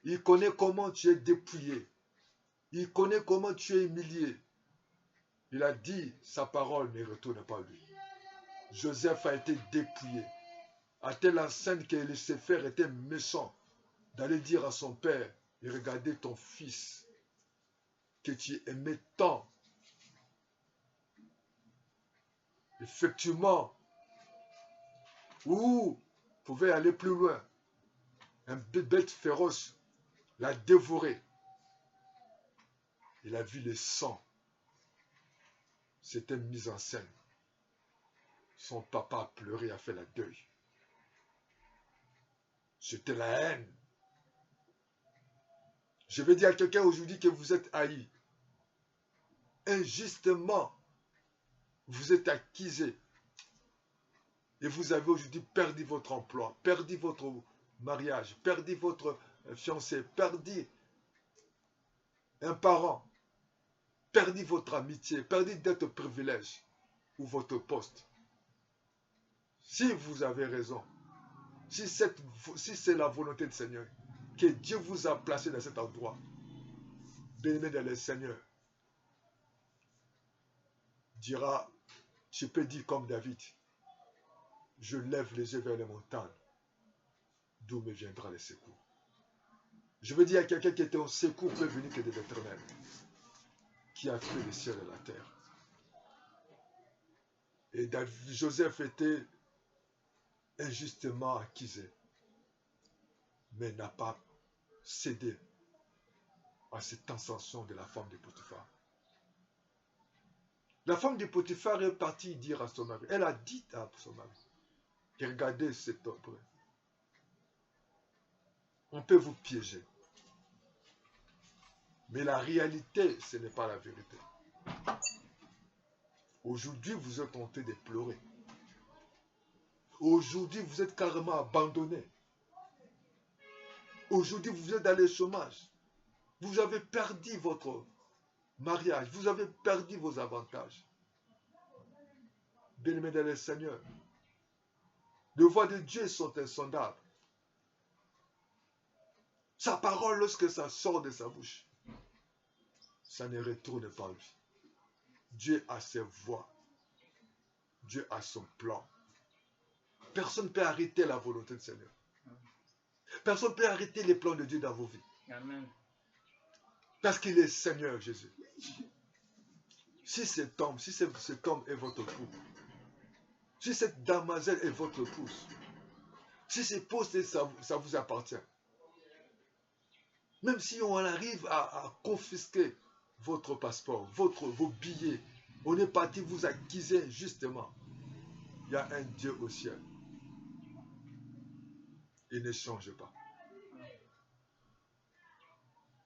Il connaît comment tu es dépouillé. Il connaît comment tu es humilié. Il a dit, sa parole ne retourne pas à lui. Joseph a été dépouillé. À telle enseigne que Lucifer était méchant d'aller dire à son père, et regardez ton fils que tu aimais tant. Effectivement, ou pouvait aller plus loin. Un bête féroce l'a dévoré. Il a vu le sang. C'était mis en scène. Son papa a pleuré, a fait la deuil. C'était la haine. Je vais dire à quelqu'un aujourd'hui que vous êtes haï. Injustement, vous êtes accusé. Et vous avez aujourd'hui perdu votre emploi, perdu votre mariage, perdu votre fiancé, perdu un parent, perdu votre amitié, perdu d'être privilège ou votre poste. Si vous avez raison, si c'est la volonté du Seigneur, que Dieu vous a placé dans cet endroit, bien-aimé dans le Seigneur, dira, tu peux dire comme David, je lève les yeux vers les montagnes, d'où me viendra le secours. Je veux dire à quelqu'un qui était au secours peut venir que de l'Éternel, qui a fait le ciel et la terre. Et Joseph était injustement accusé, mais n'a pas cédé à cette tentation de la femme de Potiphar. La femme de Potiphar est partie dire à son mari, elle a dit à son mari, regardez cet homme, on peut vous piéger. Mais la réalité, ce n'est pas la vérité. Aujourd'hui, vous êtes en train de pleurer. Aujourd'hui, vous êtes carrément abandonné. Aujourd'hui, vous êtes dans le chômage. Vous avez perdu votre mariage. Vous avez perdu vos avantages. Bien-aimés dans le Seigneur, les voix de Dieu sont insondables. Sa parole, lorsque ça sort de sa bouche, ça ne retourne pas à lui. Dieu a ses voix. Dieu a son plan. Personne ne peut arrêter la volonté du Seigneur. Personne ne peut arrêter les plans de Dieu dans vos vies. Amen. Parce qu'il est Seigneur Jésus. Si cet homme est votre époux, si cette damoiselle est votre épouse, si ce poste, ça vous appartient, même si on arrive à confisquer votre passeport, vos billets, on est parti vous accuser justement, il y a un Dieu au ciel. Il ne change pas.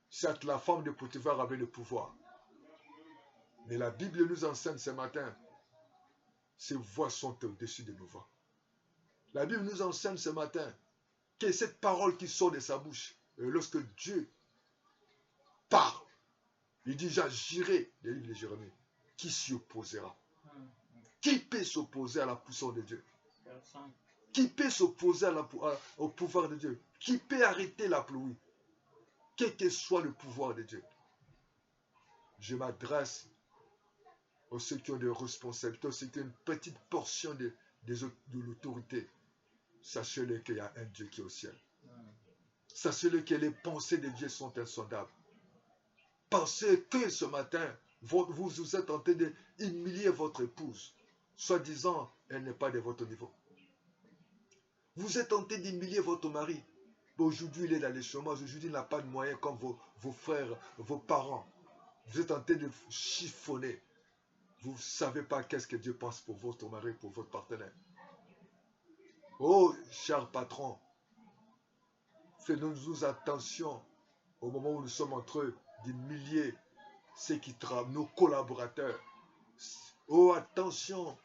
Certes, la femme de Potiphar avait le pouvoir. Mais la Bible nous enseigne ce matin, ses voix sont au-dessus de nos voix. La Bible nous enseigne ce matin que cette parole qui sort de sa bouche, lorsque Dieu parle, il dit, j'agirai, le livre de Jérémie, qui s'y opposera? Qui peut s'opposer à la puissance de Dieu? Qui peut s'opposer au pouvoir de Dieu? Qui peut arrêter la pluie? Quel que soit le pouvoir de Dieu. Je m'adresse à ceux qui ont des responsabilités, à ceux qui ont une petite portion de l'autorité. Sachez-le qu'il y a un Dieu qui est au ciel. Sachez-le que les pensées de Dieu sont insondables. Pensez que ce matin, vous êtes en train d'humilier votre épouse, soi-disant, elle n'est pas de votre niveau. Vous êtes en train d'humilier votre mari. Aujourd'hui, il est dans les chômages. Aujourd'hui, il n'a pas de moyens comme vos frères, vos parents. Vous êtes en train de chiffonner. Vous ne savez pas qu'est-ce que Dieu pense pour votre mari, pour votre partenaire. Oh, cher patron, faites-nous attention au moment où nous sommes en train d'humilier ceux qui travaillent, nos collaborateurs. Oh, attention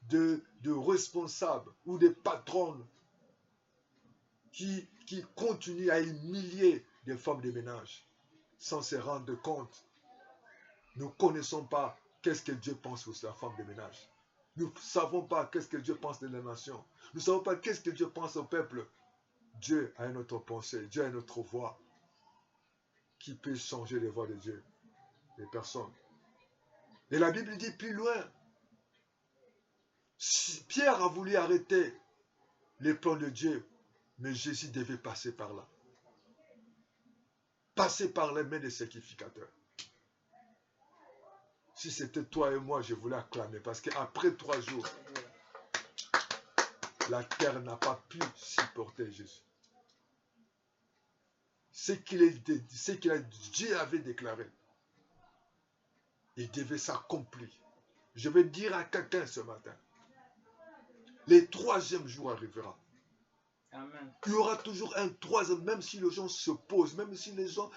de responsables ou des patrons qui continuent à humilier des femmes de ménage sans se rendre compte. Nous ne connaissons pas qu'est-ce que Dieu pense sur la femme de ménage. Nous ne savons pas qu'est-ce que Dieu pense de la nation. Nous ne savons pas qu'est-ce que Dieu pense au peuple. Dieu a une autre pensée. Dieu a une autre voix. Qui peut changer les voix de Dieu? Les personnes. Et la Bible dit plus loin, Pierre a voulu arrêter les plans de Dieu, mais Jésus devait passer par là. Passer par les mains des sacrificateurs. Si c'était toi et moi, je voulais acclamer, parce qu'après 3 jours, la terre n'a pas pu supporter Jésus. Ce que Dieu avait déclaré, il devait s'accomplir. Je vais dire à quelqu'un ce matin, le 3e jour arrivera. Amen. Il y aura toujours un 3e, même si les gens s'opposent, même si les gens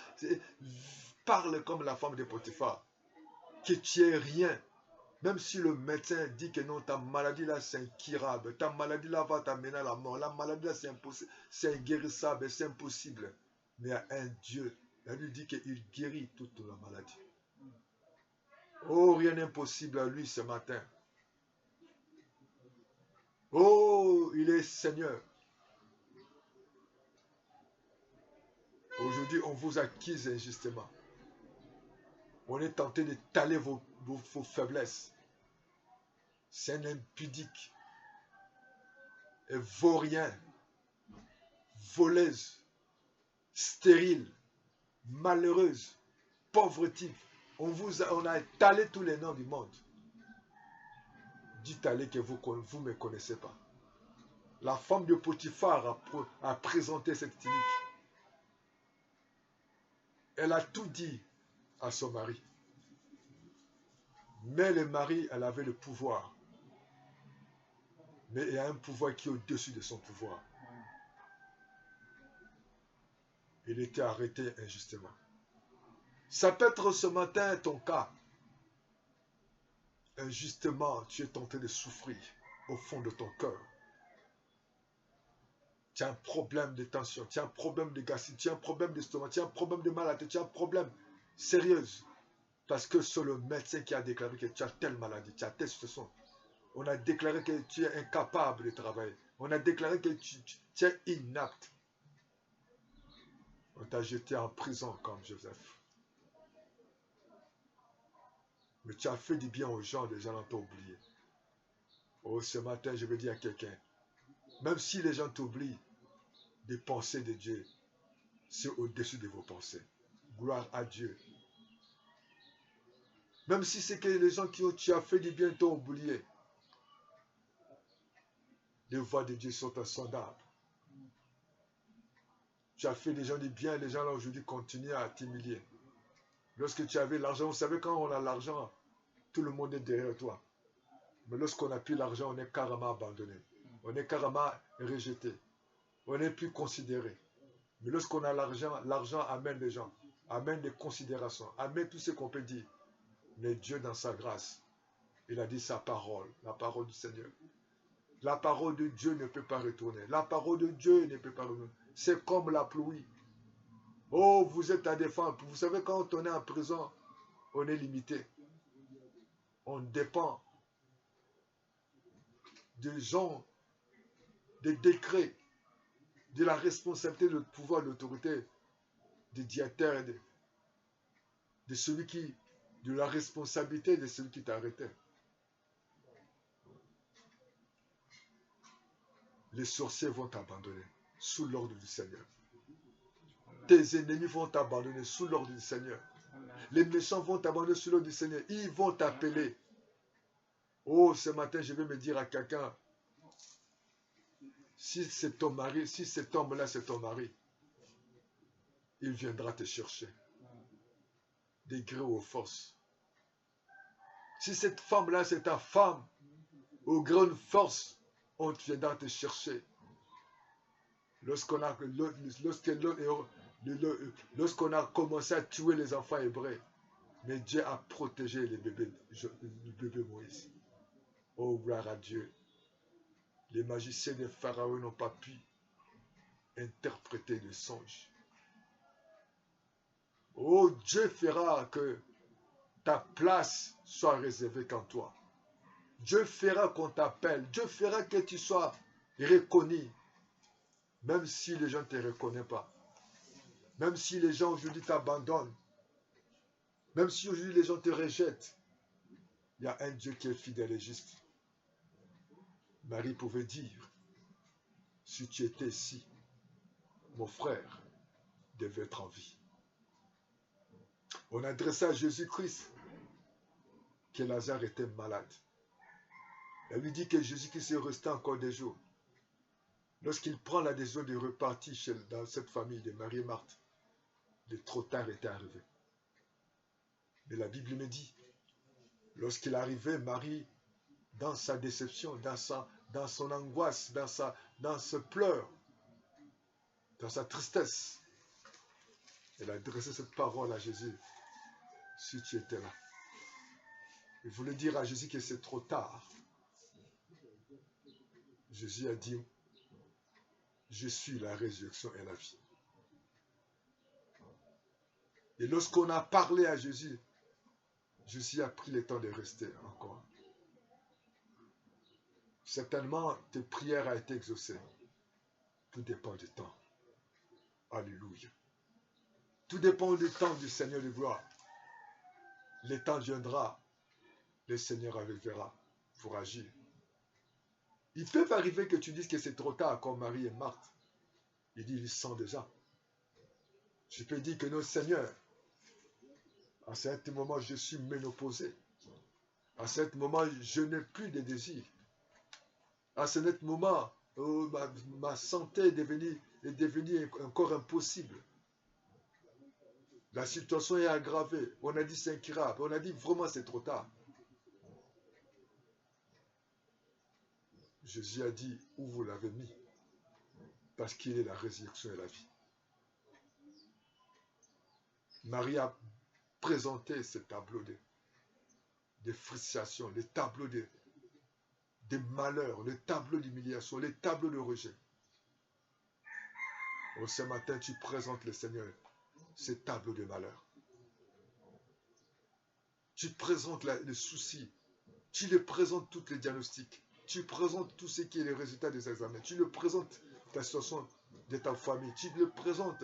parlent comme la femme de Potiphar, que tu es rien. Même si le médecin dit que non, ta maladie là c'est incurable, ta maladie là va t'amener à la mort, la maladie là c'est impossible, c'est inguérissable, c'est impossible. Mais il y a un Dieu, la Bible dit qu'il guérit toute la maladie. Oh, rien n'est impossible à lui ce matin. Oh, il est Seigneur. Aujourd'hui, on vous accuse injustement. On est tenté de taler vos faiblesses. C'est un impudique et vaurien, voleuse, stérile, malheureuse, pauvre type. On a talé tous les noms du monde. Dites-allez que vous ne me connaissez pas. La femme de Potiphar a présenté cette clinique. Elle a tout dit à son mari. Mais le mari, elle avait le pouvoir. Mais il y a un pouvoir qui est au-dessus de son pouvoir. Il était arrêté injustement. Ça peut être ce matin ton cas. Injustement, tu es tenté de souffrir au fond de ton cœur. Tu as un problème de tension, tu as un problème de gastrite, tu as un problème d'estomac, tu as un problème de maladie, tu as un problème sérieux. Parce que c'est le médecin qui a déclaré que tu as telle maladie, tu as telle situation. On a déclaré que tu es incapable de travailler. On a déclaré que tu es inapte. On t'a jeté en prison comme Joseph. Mais tu as fait du bien aux gens, les gens l'ont oublié. Oh, ce matin, je veux dire à quelqu'un, même si les gens t'oublient, des pensées de Dieu, c'est au-dessus de vos pensées. Gloire à Dieu. Même si c'est que les gens tu as fait du bien t'ont oublié, les voix de Dieu sont insondables. Tu as fait des gens du bien, les gens là aujourd'hui continuent à t'humilier. Lorsque tu avais l'argent, vous savez quand on a l'argent, tout le monde est derrière toi. Mais lorsqu'on n'a plus l'argent, on est carrément abandonné. On est carrément rejeté. On n'est plus considéré. Mais lorsqu'on a l'argent, l'argent amène les gens, amène des considérations, amène tout ce qu'on peut dire. Mais Dieu, dans sa grâce, il a dit sa parole, la parole du Seigneur. La parole de Dieu ne peut pas retourner. La parole de Dieu ne peut pas retourner. C'est comme la pluie. Oh, vous êtes à défendre. Vous savez, quand on est en prison, on est limité. On dépend des gens, des décrets, de la responsabilité, de pouvoir, de l'autorité, des diéteurs, de celui qui, de la responsabilité de celui qui t'a arrêté. Les sorciers vont t'abandonner sous l'ordre du Seigneur. Tes ennemis vont t'abandonner sous l'ordre du Seigneur. Les méchants vont t'abandonner sous l'ordre du Seigneur. Ils vont t'appeler. Oh, ce matin, je vais me dire à quelqu'un, si c'est ton mari, si cet homme-là, c'est ton mari, il viendra te chercher. Des gré aux forces. Si cette femme-là, c'est ta femme, aux grandes forces, on viendra te chercher. Lorsqu'on a commencé à tuer les enfants hébreux, mais Dieu a protégé le bébé Moïse. Oh, gloire à Dieu. Les magiciens de Pharaon n'ont pas pu interpréter le songe. Oh, Dieu fera que ta place soit réservée qu'en toi. Dieu fera qu'on t'appelle. Dieu fera que tu sois reconnu. Même si les gens ne te reconnaissent pas. Même si les gens aujourd'hui t'abandonnent. Même si aujourd'hui les gens te rejettent. Il y a un Dieu qui est fidèle et juste. Marie pouvait dire, si tu étais ici, mon frère devait être en vie. On adressait à Jésus-Christ que Lazare était malade. Elle lui dit que Jésus-Christ est resté encore des jours. Lorsqu'il prend la décision de repartir dans cette famille de Marie et Marthe, le trop tard était arrivé. Mais la Bible me dit, lorsqu'il arrivait, Marie, dans sa déception, dans son angoisse, dans ce pleur, dans sa tristesse, elle a adressé cette parole à Jésus. Si tu étais là. Il voulait dire à Jésus que c'est trop tard. Jésus a dit, je suis la résurrection et la vie. Et lorsqu'on a parlé à Jésus, Jésus a pris le temps de rester encore. Certainement, tes prières ont été exaucées. Tout dépend du temps. Alléluia. Tout dépend du temps du Seigneur de gloire. Le temps viendra, le Seigneur arrivera pour agir. Il peut arriver que tu dises que c'est trop tard comme Marie et Marthe. Il dit, ils sont déjà. Je peux dire que non, Seigneur, à cet moment, je suis ménopausé. À cet moment, je n'ai plus de désir. À ce moment, ma santé est devenue encore impossible. La situation est aggravée. On a dit c'est incurable. On a dit vraiment c'est trop tard. Jésus a dit où vous l'avez mis. Parce qu'il est la résurrection et la vie. Marie a présenté ce tableau de frustration, le tableau de malheur, le tableau d'humiliation, le tableau de rejet. Ce matin, tu présentes le Seigneur ce tableau de malheur. Tu présentes le souci. Tu le présentes tous les diagnostics. Tu présentes tout ce qui est le résultat des examens. Tu le présentes ta situation de ta famille. Tu le présentes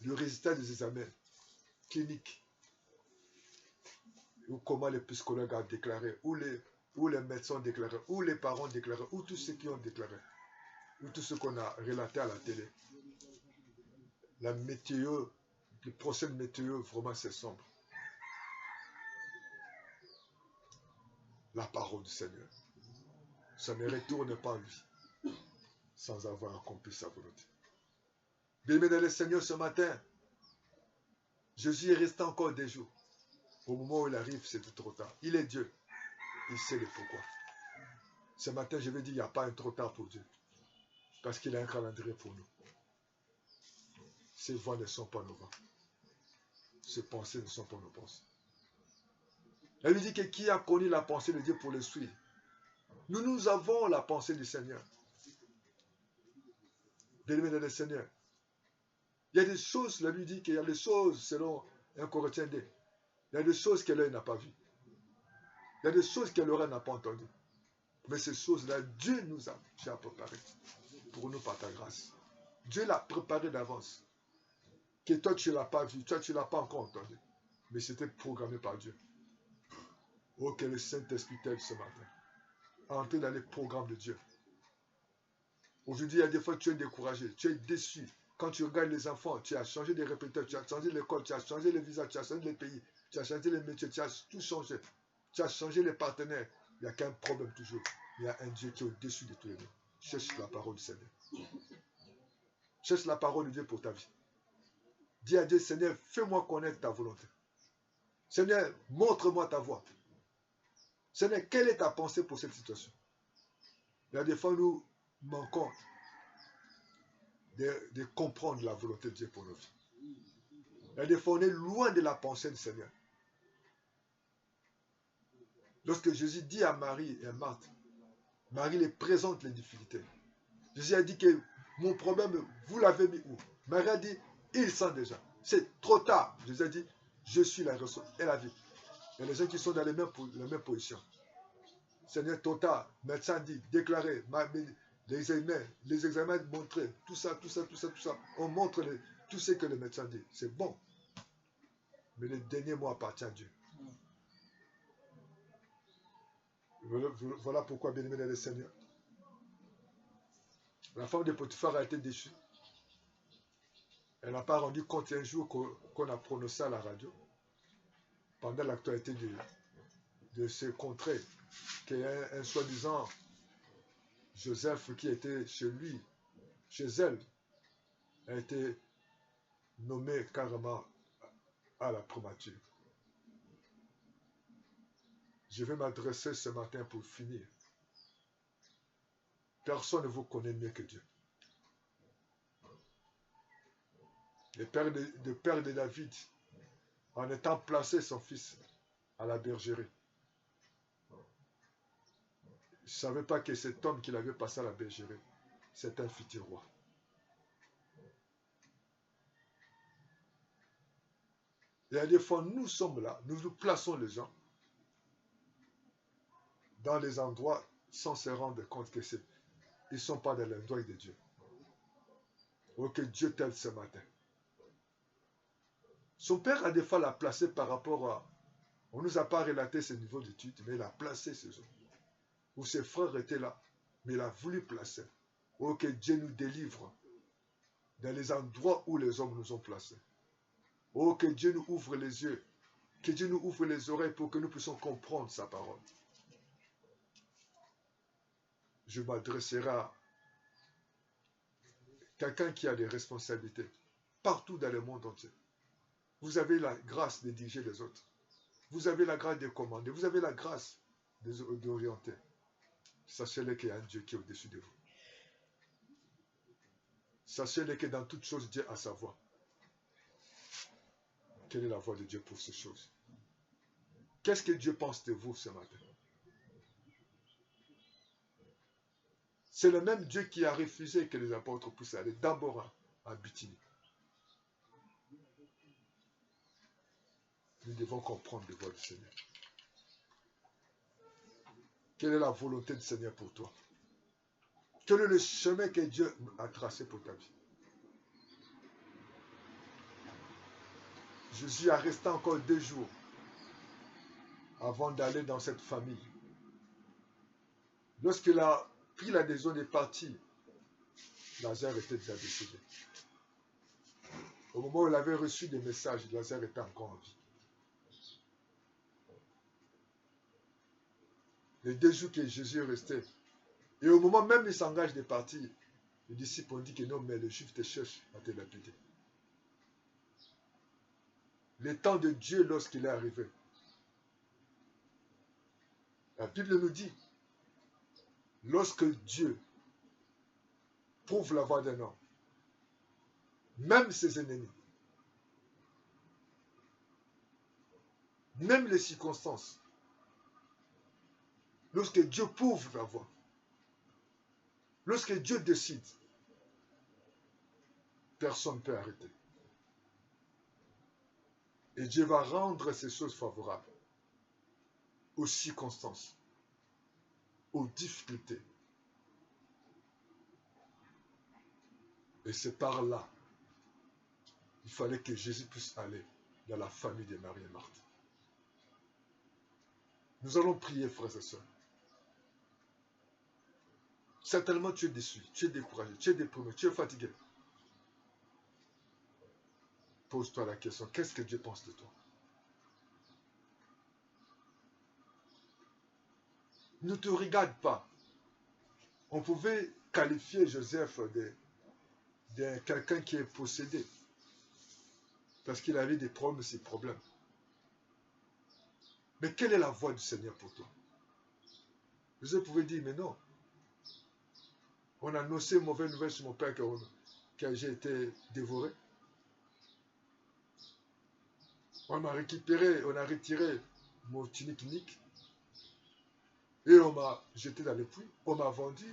le résultat des examens cliniques. Ou comment les psychologues ont déclaré, ou les médecins ont déclaré, ou les parents ont déclaré, ou tous ceux qui ont déclaré, ou tout ce qu'on a relaté à la télé. La météo, le procès de météo, vraiment c'est sombre. La parole du Seigneur. Ça ne retourne pas en lui sans avoir accompli sa volonté. Bien-aimé dans le Seigneur, ce matin, Jésus est resté encore des jours. Au moment où il arrive, c'était trop tard. Il est Dieu. Il sait le pourquoi. Ce matin, je vais dire, il n'y a pas un trop tard pour Dieu. Parce qu'il a un calendrier pour nous. Ses voix ne sont pas nos voix. Ses pensées ne sont pas nos pensées. Elle lui dit que qui a connu la pensée de Dieu pour le suivre? Nous avons la pensée du Seigneur. Bien-aimé dans le Seigneur. Il y a des choses, la lui dit qu'il y a des choses, selon 1 Corinthiens 2, il y a des choses que l'œil n'a pas vues. Il y a des choses que l'oreille n'a pas entendues. Mais ces choses-là, Dieu nous a déjà préparées pour nous par ta grâce. Dieu l'a préparé d'avance. Que toi, tu ne l'as pas vu, toi, tu ne l'as pas encore entendu. Mais c'était programmé par Dieu. Oh, que le Saint-Esprit t'aide ce matin. À entrer dans les programmes de Dieu. Aujourd'hui, il y a des fois, tu es découragé, tu es déçu. Quand tu regardes les enfants, tu as changé de répéteurs, tu as changé l'école, tu as changé les visas, tu as changé les pays, tu as changé les métiers, tu as tout changé. Tu as changé les partenaires. Il n'y a qu'un problème toujours. Il y a un Dieu qui est au-dessus de tous les deux. Cherche la parole du Seigneur. Cherche la parole de Dieu pour ta vie. Dis à Dieu, Seigneur, fais-moi connaître ta volonté. Seigneur, montre-moi ta voie. Seigneur, quelle est ta pensée pour cette situation? Il y a des fois, nous manquons de comprendre la volonté de Dieu pour nos vies. Il y a des fois, on est loin de la pensée du Seigneur. Lorsque Jésus dit à Marie et à Marthe, Marie les présente les difficultés. Jésus a dit que mon problème, vous l'avez mis où? Marie a dit, il sent déjà. C'est trop tard. Jésus a dit, je suis la ressource et la vie. Il y a des gens qui sont dans les mêmes positions. Seigneur, trop tard. Médecin dit, déclaré, les examens montrés, tout ça. On montre tout ce que le médecin dit. C'est bon. Mais le dernier mot appartient à Dieu. Voilà pourquoi, bien-aimé dans le Seigneur, la femme de Potiphar a été déchue. Elle n'a pas rendu compte un jour qu'on a prononcé à la radio, pendant l'actualité de ce contrée, qu'il y a un soi-disant Joseph qui était chez lui, chez elle, a été nommé carrément à la primature. Je vais m'adresser ce matin pour finir. Personne ne vous connaît mieux que Dieu. Le père de David, en étant placé son fils à la bergerie, il ne savait pas que cet homme qu'il avait passé à la bergerie, c'est un futur roi. Et à des fois, nous sommes là, nous plaçons les gens dans les endroits sans se rendre compte que ils ne sont pas dans l'endroit de Dieu. Oh, que Dieu t'aide ce matin. Son père a des fois l'a placé par rapport à... On ne nous a pas relaté ce niveau d'études, mais il a placé ces gens. Où ses frères étaient là, mais il a voulu placer. Oh, que Dieu nous délivre dans les endroits où les hommes nous ont placés. Oh, que Dieu nous ouvre les yeux, que Dieu nous ouvre les oreilles pour que nous puissions comprendre sa parole. Je m'adresserai à quelqu'un qui a des responsabilités partout dans le monde entier. Vous avez la grâce de diriger les autres. Vous avez la grâce de commander. Vous avez la grâce d'orienter. Sachez-le qu'il y a un Dieu qui est au-dessus de vous. Sachez-le que dans toutes choses, Dieu a sa voix. Quelle est la voix de Dieu pour ces choses? Qu'est-ce que Dieu pense de vous ce matin? C'est le même Dieu qui a refusé que les apôtres puissent aller d'abord à Bithynie. Nous devons comprendre les voix du Seigneur. Quelle est la volonté du Seigneur pour toi? Quel est le chemin que Dieu a tracé pour ta vie? Jésus a resté encore 2 jours avant d'aller dans cette famille. Lorsqu'il a pris la décision de partir, Lazare était déjà décédé. Au moment où il avait reçu des messages, Lazare était encore en vie. Les 2 jours que Jésus est resté, et au moment même où il s'engage de partir, les disciples ont dit que non, mais les Juifs te cherchent à te lapider. Le temps de Dieu lorsqu'il est arrivé. La Bible nous dit, lorsque Dieu prouve la voix d'un homme, même ses ennemis, même les circonstances, lorsque Dieu prouve la voix, lorsque Dieu décide, personne ne peut arrêter. Et Dieu va rendre ces choses favorables aux circonstances, aux difficultés. Et c'est par là, il fallait que Jésus puisse aller dans la famille de Marie et Marthe. Nous allons prier, frères et sœurs. Certainement, tu es déçu, tu es découragé, tu es déprimé, tu es fatigué. Pose-toi la question, qu'est-ce que Dieu pense de toi? Ne te regarde pas. On pouvait qualifier Joseph de quelqu'un qui est possédé. Parce qu'il avait des problèmes, ses problèmes. Mais quelle est la voix du Seigneur pour toi? Joseph pouvait dire, mais non. On a annoncé une mauvaise nouvelle sur mon père que j'ai été dévoré. On m'a récupéré, on a retiré mon tunique unique. Et on m'a jeté dans le puits. On m'a vendu.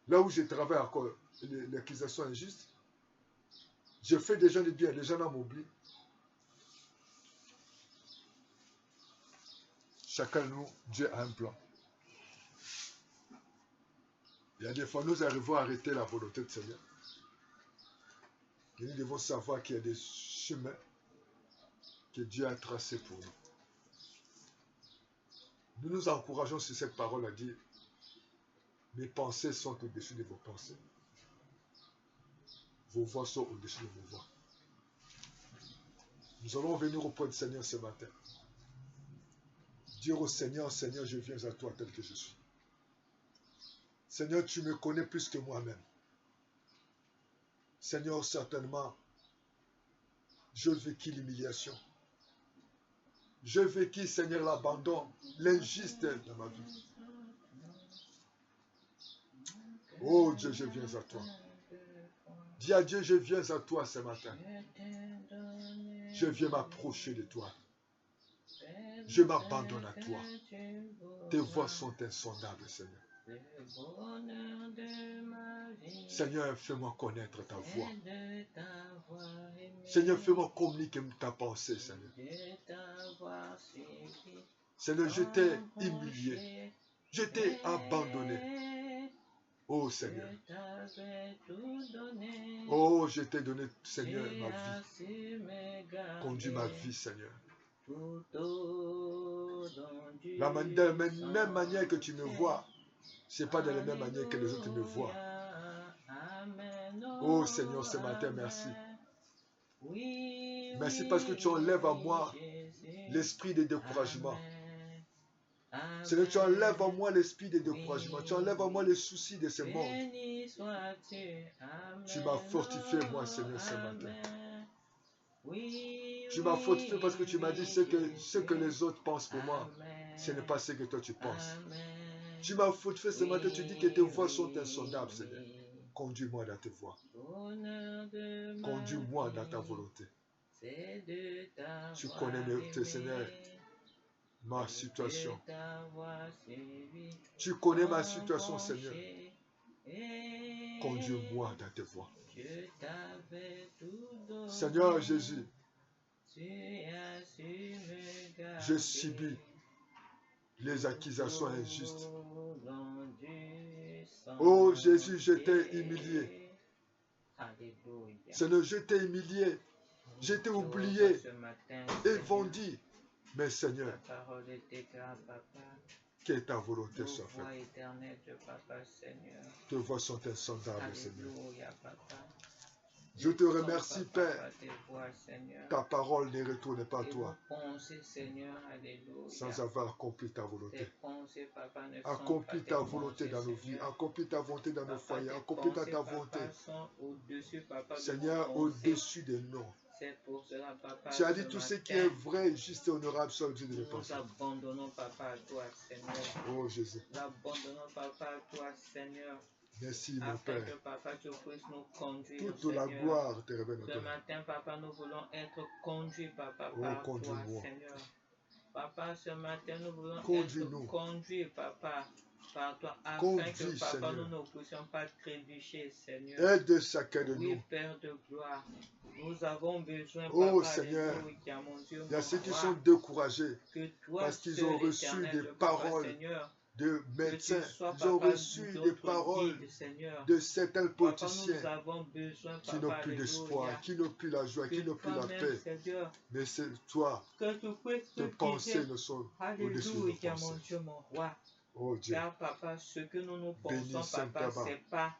Là où je travaille encore, l'accusation injuste. Je fais des gens de bien, les gens m'oublient. Chacun de nous, Dieu a un plan. Il y a des fois, nous arrivons à arrêter la volonté du Seigneur. Et nous devons savoir qu'il y a des chemins que Dieu a tracés pour nous. Nous nous encourageons sur cette parole à dire, mes pensées sont au-dessus de vos pensées. Vos voix sont au-dessus de vos voix. Nous allons venir auprès du Seigneur ce matin. Dire au Seigneur, Seigneur, je viens à toi tel que je suis. Seigneur, tu me connais plus que moi-même. Seigneur, certainement, je vécu l'humiliation. Je vécu, Seigneur, l'abandon, l'injuste dans ma vie. Oh Dieu, je viens à toi. Dis à Dieu, je viens à toi ce matin. Je viens m'approcher de toi. Je m'abandonne à toi. Tes voies sont insondables, Seigneur. Seigneur, fais-moi connaître ta voix. Seigneur, fais-moi communiquer ta pensée, Seigneur. Seigneur, je t'ai humilié. Je t'ai abandonné. Oh Seigneur. Oh, je t'ai donné, Seigneur, ma vie. Conduis ma vie, Seigneur. De la même manière que tu me vois, ce n'est pas de la même manière que les autres me voient. Oh Seigneur, ce matin, merci. Merci parce que tu enlèves à moi l'esprit de découragement. Seigneur, tu enlèves à moi l'esprit de découragement. Tu enlèves à moi les soucis de ce monde. Tu m'as fortifié, moi, Seigneur, ce matin. Tu m'as fortifié parce que tu m'as dit ce que les autres pensent pour moi, ce n'est pas ce que toi tu penses. Tu m'as fortifié ce matin, tu dis que tes voies sont insondables, Seigneur. Conduis-moi dans tes voies. Conduis-moi dans ta volonté. Tu connais, Seigneur, ma situation. Tu connais ma situation, Seigneur. Conduis-moi dans tes voies. Seigneur Jésus, je subis les accusations injustes. Oh Jésus, je t'ai humilié. Seigneur, je t'ai humilié. Je t'ai oublié et vendu. Mais Seigneur, que ta volonté soit faite. Tes voies sont insondables, Seigneur. Je te remercie, Père. Ta parole ne retourne pas à toi sans avoir accompli ta volonté. Accomplis ta volonté dans nos vies. Accomplis ta volonté dans nos foyers. Accomplis ta volonté. Seigneur, au-dessus de nous. Tu as dit tout ce qui est vrai, juste et honorable soit au-dessus de mes pensées. Nous abandonnons, papa, à toi, Seigneur. Oh Jésus. Nous abandonnons, papa, à toi, Seigneur. Merci, mon Père. Afin que, papa, tu puisses nous conduire, toute la gloire te revient à toi. Ce matin, papa, nous voulons être conduits, papa, par toi, Seigneur. Papa, ce matin, nous voulons être conduits, papa, par toi, afin que, papa, Seigneur, nous ne puissions pas trébucher, Seigneur. Aide chacun de nous. Oui, Père de gloire. Nous avons besoin, oh papa, Seigneur, mon Dieu, il y a ceux qui sont découragés toi, parce qu'ils ont reçu des paroles Seigneur, de médecins, ils ont reçu des paroles de certains politiciens qui n'ont plus d'espoir, qui n'ont plus la joie, qui n'ont plus la paix. Seigneur, mais c'est toi, tes pensées ne sont au-dessus de nos pensées. Dieu, mon roi. Oh Dieu, car papa, ce que nous pensons, papa, c'est pas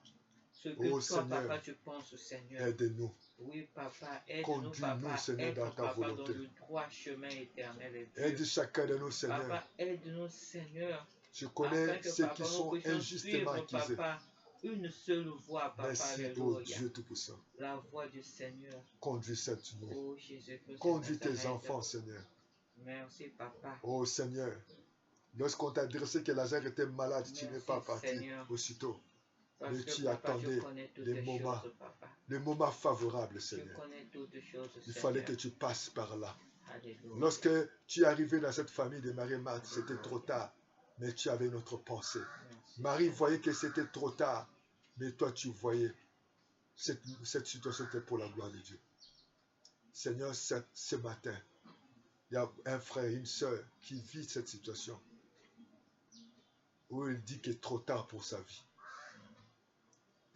ce que toi, Seigneur, papa, tu penses, Seigneur. Aide-nous. Oui, papa, aide-nous, papa, Seigneur, dans ta volonté. Dans le droit chemin éternel. Aide chacun de nous, Seigneur. Papa, aide-nous, Seigneur. Tu connais ceux qui sont injustement accusés. Papa, une seule voix, papa. Merci, oh Dieu Tout-Puissant. La voix du Seigneur. Conduis cette nuit. Oh, Jésus-Christ. Conduis tes enfants, Seigneur. Merci, papa. Oh Seigneur, lorsqu'on t'a adressé que Lazare était malade, tu n'es pas parti aussitôt. Mais tu attendais les moments favorables, Seigneur. Il fallait que tu passes par là. Alléluia. Lorsque tu es arrivé dans cette famille de Marie-Marthe, c'était trop tard, mais tu avais une autre pensée. Marie voyait que c'était trop tard, mais toi tu voyais cette situation était pour la gloire de Dieu. Seigneur, ce matin, il y a un frère, une soeur qui vit cette situation où il dit qu'il est trop tard pour sa vie.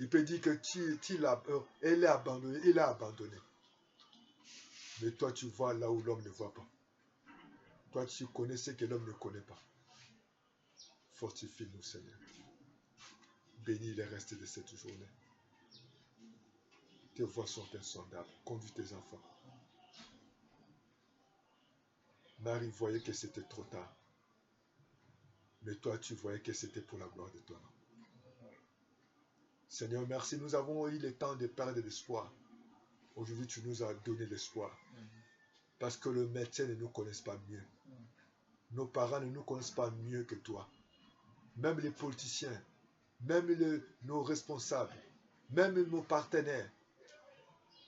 Il peut dire que elle est abandonnée, il est abandonné. Mais toi, tu vois là où l'homme ne voit pas. Toi, tu connais ce que l'homme ne connaît pas. Fortifie-nous, Seigneur. Bénis les restes de cette journée. Tes voies sont insondables. Conduis tes enfants. Marie voyait que c'était trop tard. Mais toi, tu voyais que c'était pour la gloire de ton nom. Seigneur, merci. Nous avons eu le temps de perdre l'espoir. Aujourd'hui, tu nous as donné l'espoir. Parce que le médecin ne nous connaît pas mieux. Nos parents ne nous connaissent pas mieux que toi. Même les politiciens, même nos responsables, même nos partenaires.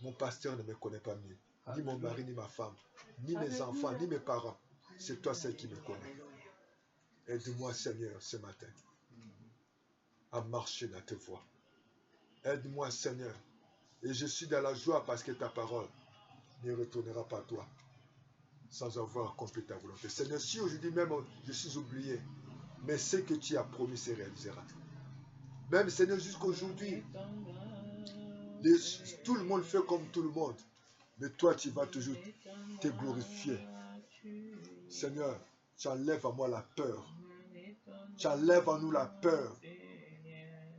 Mon pasteur ne me connaît pas mieux. Ni mon mari, ni ma femme, ni mes enfants, ni mes parents. C'est toi celle qui me connaît. Aide-moi, Seigneur, ce matin, à marcher dans tes voies. Aide-moi, Seigneur. Et je suis dans la joie parce que ta parole ne retournera pas à toi sans avoir accompli ta volonté. Seigneur, si aujourd'hui même je suis oublié, mais ce que tu as promis se réalisera. Même, Seigneur, jusqu'aujourd'hui, tout le monde fait comme tout le monde. Mais toi, tu vas toujours te glorifier. Seigneur, tu enlèves à moi la peur. Tu enlèves à nous la peur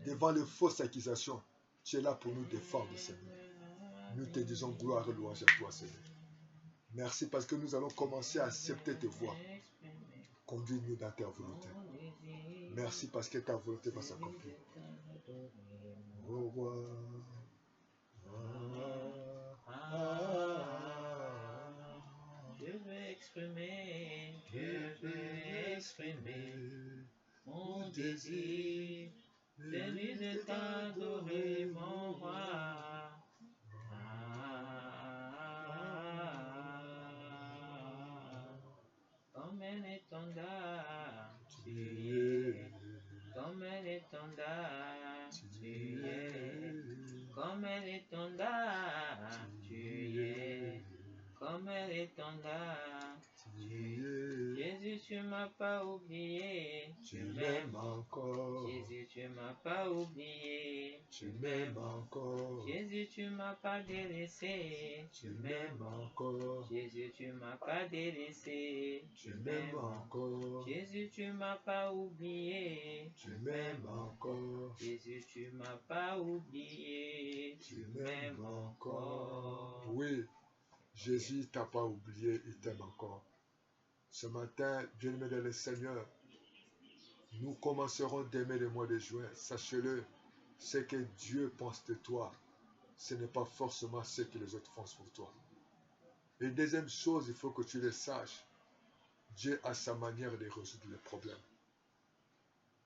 devant les fausses accusations. Tu es là pour nous défendre, Seigneur. Nous te disons gloire et louange à toi, Seigneur. Merci parce que nous allons commencer à accepter tes voies. Conduis-nous dans ta volonté. Merci parce que ta volonté va s'accomplir. Au roi. Je veux exprimer mon désir, celui de t'adorer, mon roi. Comme un étendard, tu es. Comme un étendard, tu es. Comme un étendard, tu es. Comme un étendard, tu es. Jésus, tu m'as pas oublié. Tu m'aimes encore. Jésus, tu m'as pas oublié. Tu m'aimes encore. Jésus, tu m'as pas délaissé. Tu m'aimes encore. Jésus, tu m'as pas délaissé. Tu m'aimes encore. Jésus, tu m'as pas oublié. Tu m'aimes encore. Jésus, tu m'as pas oublié. Tu m'aimes encore. Oui, Jésus t'a pas oublié, il t'aime encore. Ce matin, bien-aimé dans le Seigneur, nous commencerons d'aimer le mois de juin. Sachez-le, ce que Dieu pense de toi, ce n'est pas forcément ce que les autres pensent pour toi. Et deuxième chose, il faut que tu le saches. Dieu a sa manière de résoudre les problèmes.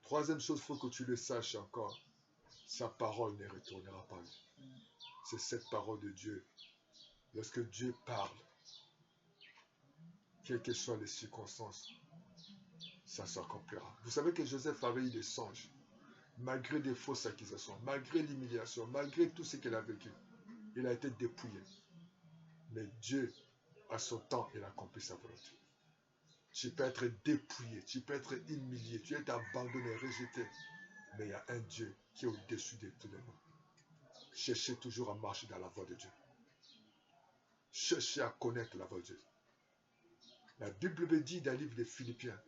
Troisième chose, il faut que tu le saches encore. Sa parole ne retournera pas. C'est cette parole de Dieu. Lorsque Dieu parle, quelles que soient les circonstances, ça s'accomplira. Vous savez que Joseph avait eu des songes. Malgré des fausses accusations, malgré l'humiliation, malgré tout ce qu'il a vécu, il a été dépouillé. Mais Dieu, à son temps, il a accompli sa volonté. Tu peux être dépouillé, tu peux être humilié, tu es abandonné, rejeté. Mais il y a un Dieu qui est au-dessus de tout le monde. Cherchez toujours à marcher dans la voie de Dieu. Cherchez à connaître la voie de Dieu. La Bible me dit dans le livre de Philippiens,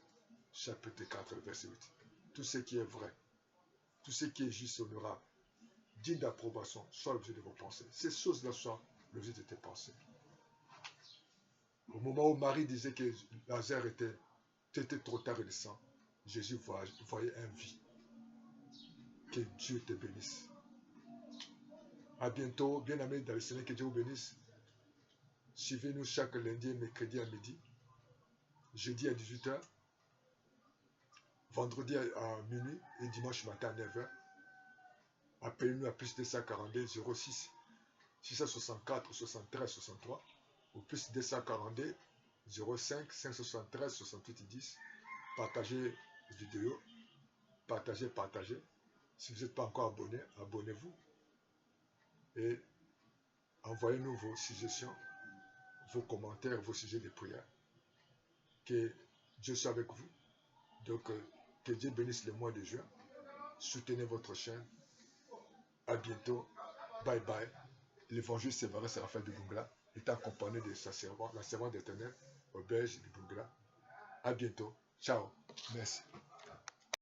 chapitre 4, verset 8. Tout ce qui est vrai, tout ce qui est juste et honorable, digne d'approbation, soit l'objet de vos pensées. Ces choses-là sont l'objet de tes pensées. Au moment où Marie disait que Lazare était trop tard récent, Jésus voyait un vie. Que Dieu te bénisse. À bientôt, bien aimés dans le Seigneur, que Dieu vous bénisse. Suivez-nous chaque lundi et mercredi à midi, jeudi à 18h, vendredi à minuit et dimanche matin à 9h. Appelez-nous à plus 242 06 664 73 63 ou plus 242 05 573 68 10. Partagez la vidéo, partagez. Si vous n'êtes pas encore abonné, abonnez-vous et envoyez-nous vos suggestions, vos commentaires, vos sujets de prière. Que Dieu soit avec vous. Donc, que Dieu bénisse le mois de juin. Soutenez votre chaîne. À bientôt. Bye bye. L'évangile séparé Séraphin de Bungla est accompagné de sa servante, la servante d'Éternel, au berge de Bungla. À bientôt. Ciao. Merci.